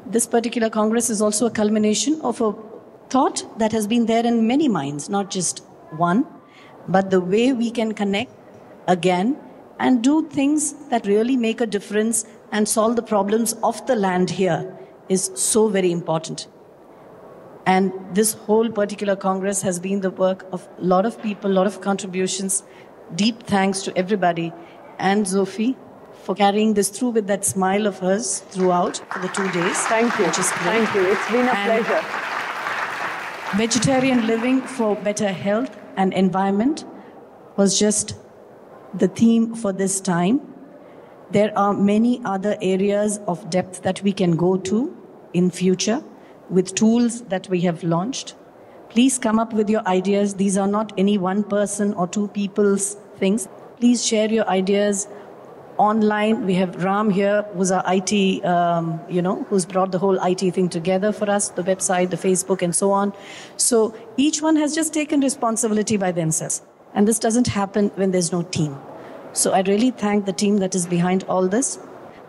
This particular Congress is also a culmination of a thought that has been there in many minds, not just one, but the way we can connect again and do things that really make a difference and solve the problems of the land here is so very important. And this whole particular Congress has been the work of a lot of people, a lot of contributions. Deep thanks to everybody. And Zophie for carrying this through with that smile of hers throughout for the 2 days. Thank you. Which is great. Thank you. It's been a pleasure. Vegetarian living for better health and environment was just the theme for this time. There are many other areas of depth that we can go to in future with tools that we have launched. Please come up with your ideas. These are not any one person or two people's things. Please share your ideas online. We have Ram here, who's our IT, who's brought the whole IT thing together for us, the website, the Facebook, and so on. So each one has just taken responsibility by themselves. And this doesn't happen when there's no team. So I really thank the team that is behind all this.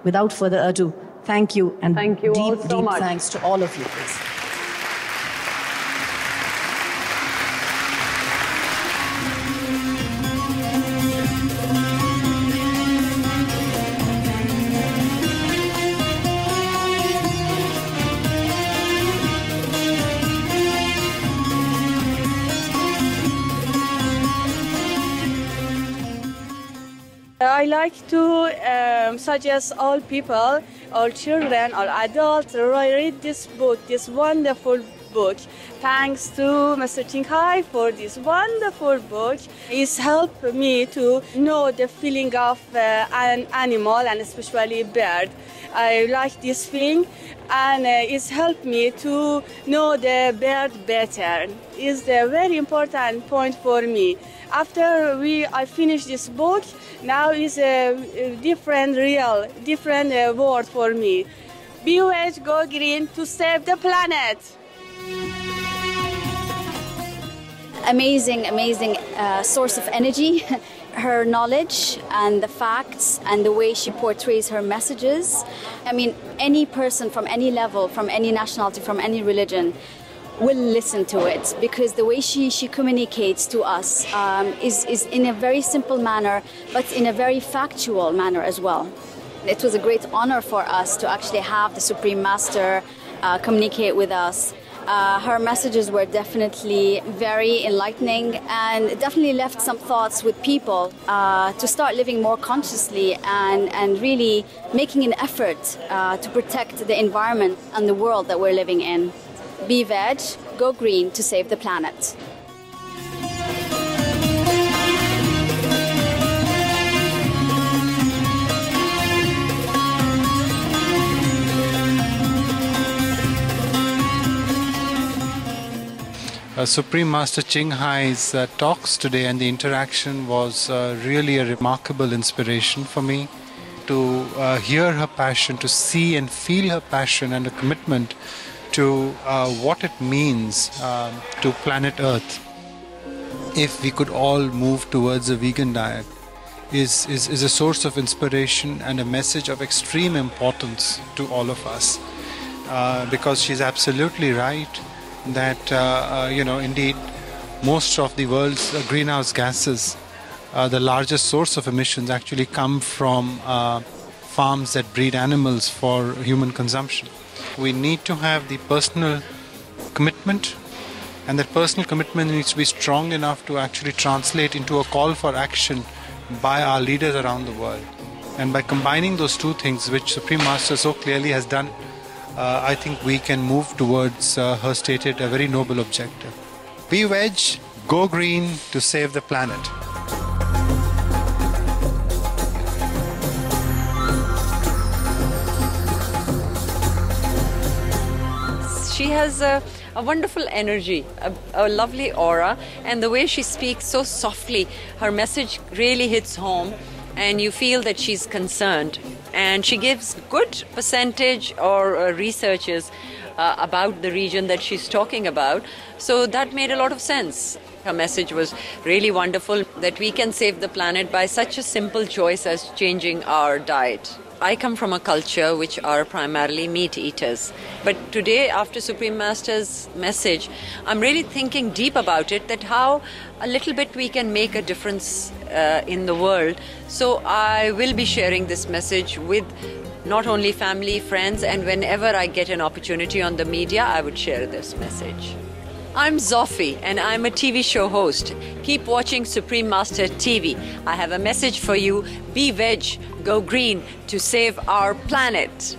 Without further ado, thank you, and thank you all so deep much. Thanks to all of you, please. I like to suggest all people, all children, all adults, read this book, this wonderful book. Thanks to Mr. Ching Hai for this wonderful book. It's helped me to know the feeling of an animal and especially bird. I like this feeling, and it's helped me to know the bird better. It's a very important point for me. After I finished this book, now is a different word for me. Be veg, go green to save the planet. Amazing source of energy. Her knowledge and the facts and the way she portrays her messages. I mean, any person from any level, from any nationality, from any religion will listen to it, because the way she communicates to us is in a very simple manner, but in a very factual manner as well. It was a great honor for us to actually have the Supreme Master communicate with us. Her messages were definitely very enlightening and definitely left some thoughts with people to start living more consciously and really making an effort to protect the environment and the world that we're living in. Be veg, go green to save the planet. Supreme Master Ching Hai's talks today and the interaction was really a remarkable inspiration for me. To hear her passion, to see and feel her passion and a commitment to what it means to planet Earth. If we could all move towards a vegan diet is a source of inspiration and a message of extreme importance to all of us, because she's absolutely right that indeed most of the world's greenhouse gases, the largest source of emissions, actually come from farms that breed animals for human consumption. We need to have the personal commitment, and that personal commitment needs to be strong enough to actually translate into a call for action by our leaders around the world. And by combining those two things, which Supreme Master so clearly has done, I think we can move towards her stated a very noble objective. Be veg, go green to save the planet. She has a wonderful energy, a lovely aura, and the way she speaks so softly, her message really hits home, and you feel that she's concerned. And she gives good percentage or researches about the region that she's talking about. So that made a lot of sense. Her message was really wonderful, that we can save the planet by such a simple choice as changing our diet. I come from a culture which are primarily meat eaters. But today, after Supreme Master's message, I'm really thinking deep about it, that how a little bit we can make a difference in the world. So I will be sharing this message with not only family, friends, and whenever I get an opportunity on the media, I would share this message. I'm Zofi, and I'm a TV show host. Keep watching Supreme Master TV. I have a message for you. Be veg, go green to save our planet.